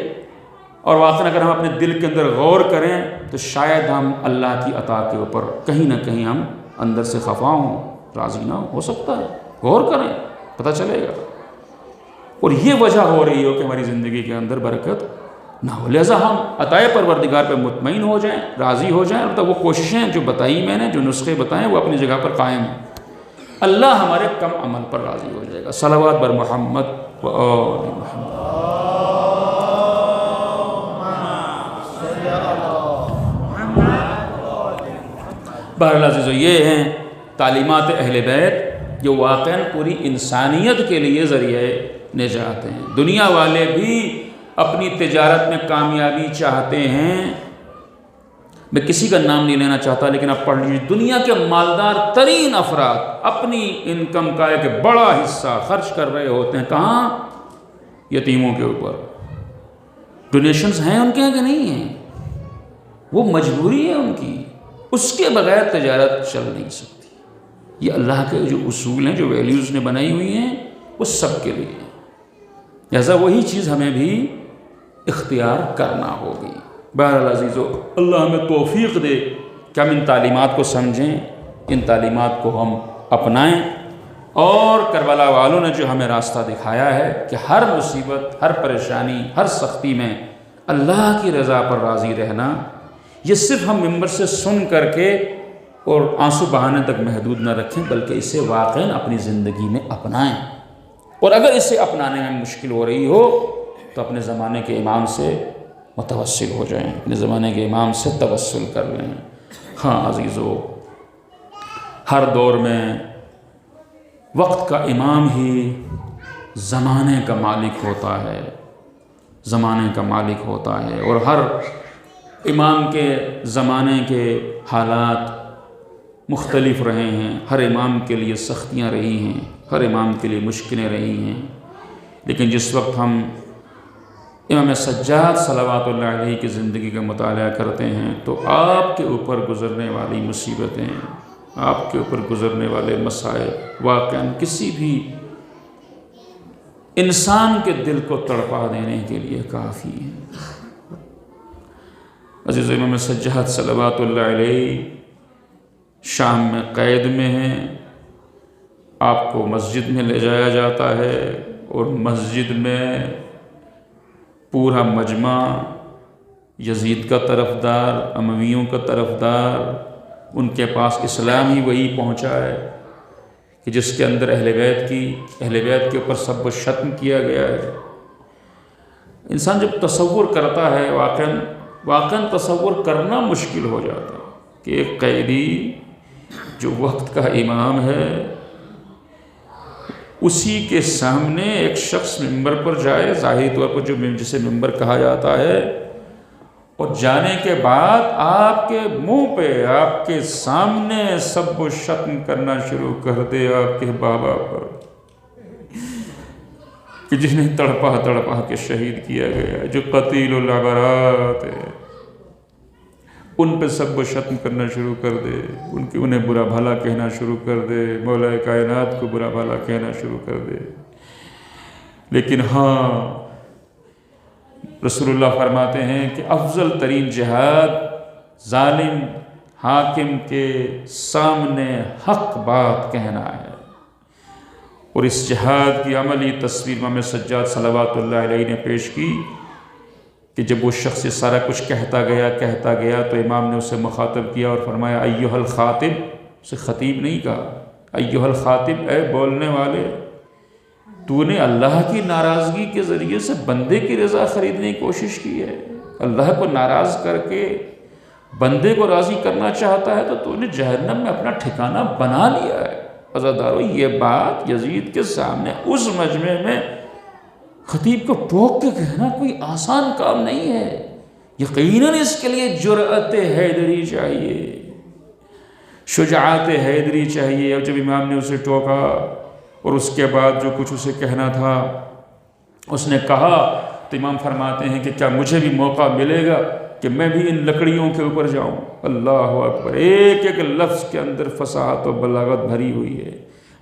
اور واقعاً اگر ہم اپنے دل کے اندر غور کریں تو شاید ہم اللہ کی عطا کے اوپر کہیں نہ کہیں ہم اندر سے خفا ہوں، راضی نہ ہو سکتا ہے. غور کریں، پتہ چلے گا. اور یہ وجہ ہو رہی ہو کہ ہماری زندگی کے اندر برکت نہ ہو. لہٰذا ہم عطائے پروردگار پہ مطمئن ہو جائیں، راضی ہو جائیں. اور وہ کوششیں جو بتائی میں نے، جو نسخے بتائیں، وہ اپنی جگہ پر قائم ہیں. اللہ ہمارے کم عمل پر راضی ہو جائے گا. صلوات بر محمد و آل محمد. بہرحال عزیزو، یہ ہیں تعلیمات اہل بیت جو واقعاً پوری انسانیت کے لیے ذریعہ نجات ہیں. دنیا والے بھی اپنی تجارت میں کامیابی چاہتے ہیں. میں کسی کا نام نہیں لینا چاہتا، لیکن آپ پڑھ لیجیے دنیا کے مالدار ترین افراد اپنی انکم کا ایک بڑا حصہ خرچ کر رہے ہوتے ہیں. کہاں؟ یتیموں کے اوپر. ڈونیشنز ہیں ان کے کہ نہیں ہیں؟ وہ مجبوری ہے ان کی، اس کے بغیر تجارت چل نہیں سکتی. یہ اللہ کے جو اصول ہیں، جو ویلیوز نے بنائی ہوئی ہیں، وہ سب کے لیے ہیں. لہذا وہی چیز ہمیں بھی اختیار کرنا ہوگی. بہرحال عزیزو، اللہ ہمیں توفیق دے کہ ہم ان تعلیمات کو سمجھیں، ان تعلیمات کو ہم اپنائیں. اور کربلا والوں نے جو ہمیں راستہ دکھایا ہے کہ ہر مصیبت، ہر پریشانی، ہر سختی میں اللہ کی رضا پر راضی رہنا، یہ صرف ہم ممبر سے سن کر کے اور آنسو بہانے تک محدود نہ رکھیں، بلکہ اسے واقعاً اپنی زندگی میں اپنائیں. اور اگر اسے اپنانے میں مشکل ہو رہی ہو تو اپنے زمانے کے امام سے متوسل ہو جائیں، اپنے زمانے کے امام سے توسل کر لیں. ہاں عزیزو، ہر دور میں وقت کا امام ہی زمانے کا مالک ہوتا ہے، زمانے کا مالک ہوتا ہے. اور ہر امام کے زمانے کے حالات مختلف رہے ہیں. ہر امام کے لیے سختیاں رہی ہیں، ہر امام کے لیے مشکلیں رہی ہیں. لیکن جس وقت ہم امام سجاد صلوات اللہ علیہ کی زندگی کا مطالعہ کرتے ہیں تو آپ کے اوپر گزرنے والی مصیبتیں، آپ کے اوپر گزرنے والے مسائل واقعاً کسی بھی انسان کے دل کو تڑپا دینے کے لیے کافی ہیں. عزیز امام سجاد صلوات اللہ علیہ شام میں قید میں ہیں. آپ کو مسجد میں لے جایا جاتا ہے اور مسجد میں پورا مجمع یزید کا طرفدار، امویوں کا طرفدار، ان کے پاس اسلام ہی وہی پہنچا ہے کہ جس کے اندر اہل بیت کے اوپر سب و شتم کیا گیا ہے. انسان جب تصور کرتا ہے، واقعاً تصور کرنا مشکل ہو جاتا ہے کہ ایک قیدی جو وقت کا امام ہے، اسی کے سامنے ایک شخص ممبر پر جائے، ظاہری طور پر جسے ممبر کہا جاتا ہے، اور جانے کے بعد آپ کے منہ پہ، آپ کے سامنے سب و شتم کرنا شروع کر دے آپ کے بابا پر، کہ جنہیں تڑپا تڑپا کے شہید کیا گیا، جو قتیل العبرات ہے، ان پہ سب و شتم کرنا شروع کر دے، انہیں برا بھلا کہنا شروع کر دے، مولا کائنات کو برا بھلا کہنا شروع کر دے۔ لیکن ہاں، رسول اللہ فرماتے ہیں کہ افضل ترین جہاد ظالم حاکم کے سامنے حق بات کہنا ہے۔ اور اس جہاد کی عملی تصویر امام سجاد صلوات اللہ علیہ نے پیش کی کہ جب وہ شخص یہ سارا کچھ کہتا گیا تو امام نے اسے مخاطب کیا اور فرمایا ایھا الخاطب، اسے خطیب نہیں کہا، ایھا الخاطب، اے بولنے والے، تو نے اللہ کی ناراضگی کے ذریعے سے بندے کی رضا خریدنے کی کوشش کی ہے، اللہ کو ناراض کر کے بندے کو راضی کرنا چاہتا ہے تو نے جہنم میں اپنا ٹھکانہ بنا لیا ہے۔ عزادارو، یہ بات یزید کے سامنے اس مجمع میں خطیب کو ٹوک کے کہنا کوئی آسان کام نہیں ہے، یقیناً اس کے لیے جرأت حیدری چاہیے، شجاعت حیدری چاہیے۔ اور جب امام نے اسے ٹوکا اور اس کے بعد جو کچھ اسے کہنا تھا اس نے کہا، تو امام فرماتے ہیں کہ کیا مجھے بھی موقع ملے گا کہ میں بھی ان لکڑیوں کے اوپر جاؤں؟ اللہ اکبر، ایک ایک لفظ کے اندر فصاحت و بلاغت بھری ہوئی ہے۔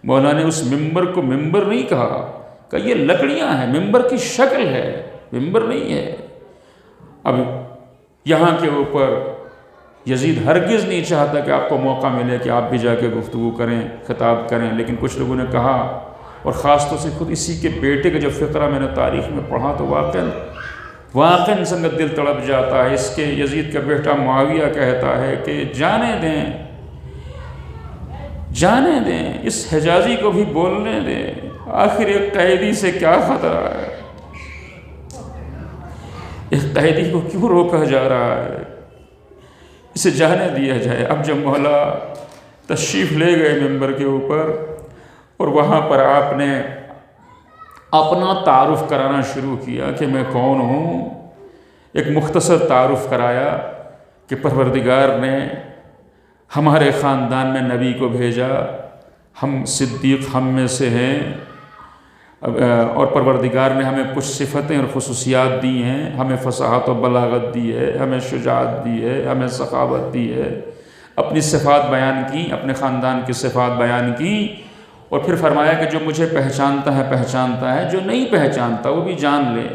مولا نے اس ممبر کو ممبر نہیں کہا کہ یہ لکڑیاں ہیں، ممبر کی شکل ہے، ممبر نہیں ہے۔ اب یہاں کے اوپر یزید ہرگز نہیں چاہتا کہ آپ کو موقع ملے کہ آپ بھی جا کے گفتگو کریں، خطاب کریں، لیکن کچھ لوگوں نے کہا، اور خاص طور سے خود اسی کے بیٹے کا جب فقرہ میں نے تاریخ میں پڑھا تو واقعاً سنگت دل تڑپ جاتا ہے۔ اس کے یزید کا بیٹا معاویہ کہتا ہے کہ جانے دیں، اس حجازی کو بھی بولنے دیں، آخر ایک قیدی سے کیا خطرہ ہے، ایک قیدی کو کیوں روکا جا رہا ہے، اسے جانے دیا جائے۔ اب جب مولا تشریف لے گئے ممبر کے اوپر اور وہاں پر آپ نے اپنا تعارف کرانا شروع کیا کہ میں کون ہوں، ایک مختصر تعارف کرایا کہ پروردگار نے ہمارے خاندان میں نبی کو بھیجا، ہم صدیق ہم میں سے ہیں، اور پروردگار نے ہمیں کچھ صفتیں اور خصوصیات دی ہیں، ہمیں فصاحت و بلاغت دی ہے، ہمیں شجاعت دی ہے، ہمیں سخاوت دی ہے۔ اپنی صفات بیان کی، اپنے خاندان کی صفات بیان کی، اور پھر فرمایا کہ جو مجھے پہچانتا ہے، جو نہیں پہچانتا وہ بھی جان لے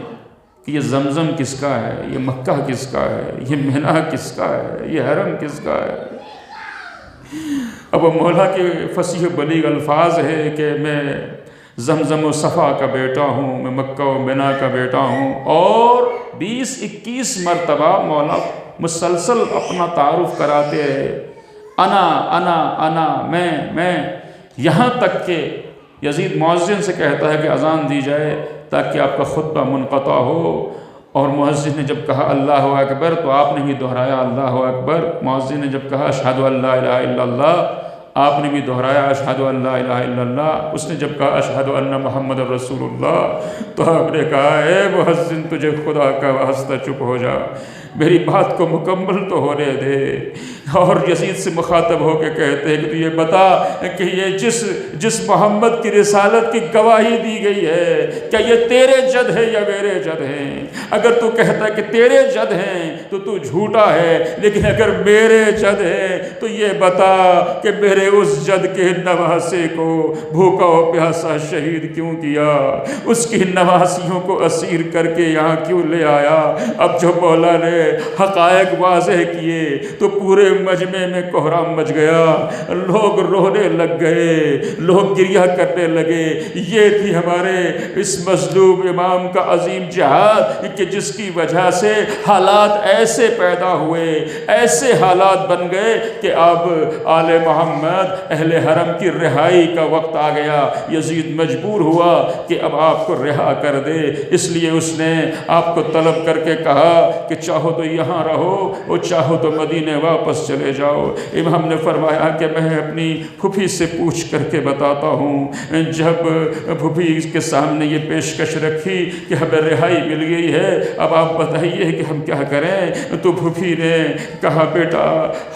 کہ یہ زمزم کس کا ہے، یہ مکہ کس کا ہے، یہ مینا کس کا ہے، یہ حرم کس کا ہے۔ اب مولا کے فصیح بلیغ الفاظ ہے کہ میں زمزم و صفا کا بیٹا ہوں، میں مکہ و مینا کا بیٹا ہوں، اور 20-21 مرتبہ مولا مسلسل اپنا تعارف کراتے رہے، انا میں، یہاں تک کہ یزید مؤذن سے کہتا ہے کہ اذان دی جائے تاکہ آپ کا خطبہ منقطع ہو، اور مؤذن نے جب کہا اللہ اکبر تو آپ نے بھی دہرایا اللہ اکبر، مؤذن نے جب کہا اشہد ان لا الہ الا اللہ آپ نے بھی دہرایا اشہد ان لا الہ الا اللہ، اس نے جب کہا اشہد ان محمد رسول اللہ تو آپ نے کہا اے مؤذن تجھے خدا کا واسطہ چپ ہو جا، میری بات کو مکمل تو ہونے دے۔ اور یزید سے مخاطب ہو کے کہتے ہیں کہ تو یہ بتا کہ یہ جس محمد کی رسالت کی گواہی دی گئی ہے کیا یہ تیرے جد ہے یا میرے جد ہیں؟ اگر تو کہتا ہے کہ تیرے جد ہیں تو جھوٹا ہے، لیکن اگر میرے جد ہے تو یہ بتا کہ میرے اس جد کے نواسے کو بھوکا و پیاسا شہید کیوں کیا، اس کی نواسیوں کو اسیر کر کے یہاں کیوں لے آیا۔ اب جو مولا نے حقائق واضح کیے تو پورے مجمع میں کوہرام مچ گیا، لوگ رونے لگ گئے، لوگ گریہ کرنے لگے۔ یہ تھی ہمارے اس مظلوم امام کا عظیم جہاد کہ جس کی وجہ سے حالات ایسے پیدا ہوئے، ایسے حالات بن گئے کہ اب آل محمد اہل حرم کی رہائی کا وقت آ گیا۔ یزید مجبور ہوا کہ اب آپ کو رہا کر دے، اس لیے اس نے آپ کو طلب کر کے کہا کہ چاہو تو یہاں رہو اور چاہو تو مدینے واپس واپس چلے جاؤ۔ امام نے فرمایا کہ میں اپنی پھوپھی سے پوچھ کر کے بتاتا ہوں۔ جب پھوپھی کے سامنے یہ پیشکش رکھی کہ ہمیں رہائی مل گئی ہے، اب آپ بتائیے کہ ہم کیا کریں؟ تو پھوپھی نے کہا بیٹا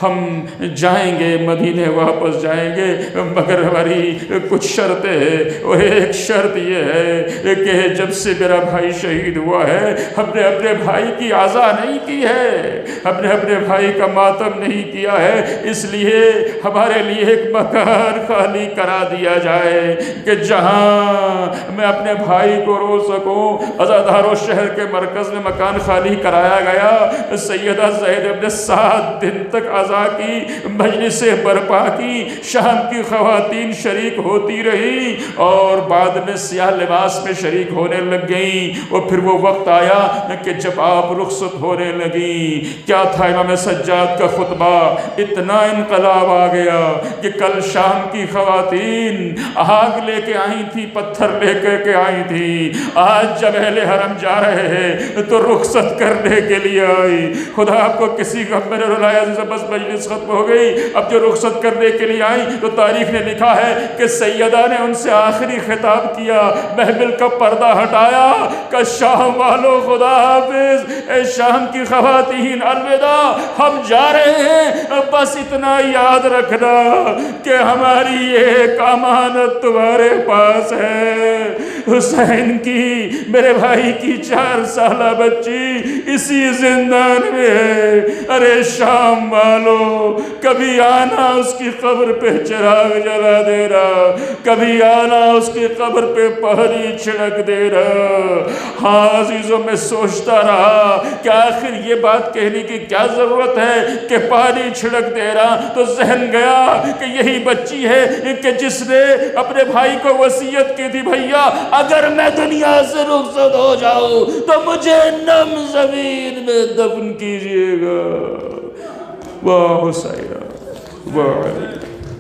ہم جائیں گے، مدینے واپس جائیں گے، مگر ہماری کچھ شرطیں ہیں۔ اور ایک شرط یہ ہے کہ جب سے میرا بھائی شہید ہوا ہے ہم نے اپنے بھائی کی عزا نہیں کی ہے، ہم نے اپنے بھائی کا ماتم نہیں کیا ہے، اس لیے ہمارے لیے ایک مکان خالی کرا دیا جائے کہ جہاں میں اپنے بھائی کو رو سکوں۔ عزادارو شہر کے مرکز میں مکان خالی کرایا گیا۔ سیدہ زینب نے 7 دن تک عزا کی، مجلسیں برپا کی، شام کی خواتین شریک ہوتی رہی اور بعد میں سیاہ لباس میں شریک ہونے لگ گئیں۔ اور پھر وہ وقت آیا کہ جب آپ رخصت ہونے لگیں، کیا تھا امام سجاد کا خطبہ؟ اتنا انقلاب آ گیا کہ کل شام کی خواتین آگ لے کے آئی تھی، پتھر لے کے آئی تھی، آج جب اہل حرم جا رہے ہیں تو رخصت کرنے کے لیے آئی۔ خدا آپ کو کسی کا میں نے رلایا جیسے بس مجلس ختم ہو گئی، اب جو رخصت کرنے کے لیے آئی تو تاریخ نے لکھا ہے کہ سیدہ نے ان سے آخری خطاب کیا، محمل کا پردہ ہٹایا کہ شام والو خدا حافظ، اے شام کی خواتین الوداع، ہم جا رہے ہیں، بس اتنا یاد رکھنا کہ ہماری ایک امانت تمہارے پاس ہے۔ حسین کی، میرے بھائی کی 4 سالہ بچی اسی زندان میں ہے۔ ارے شام والو، کبھی آنا اس کی قبر پہ چراغ جلا دینا، کبھی آنا اس کی قبر پہ پہری چھڑک دینا۔ ہاں عزیزوں، میں سوچتا رہا کہ آخر یہ بات کہنے کی کیا ضرورت ہے کہ پانی چھڑک دے رہا، تو ذہن گیا کہ یہی بچی ہے کہ جس نے اپنے بھائی کو وصیت کی تھی، بھیا اگر میں دنیا سے رخصت ہو جاؤں تو مجھے نم زمین میں دفن کیجئے گا۔ واہ حسین، واہ علی۔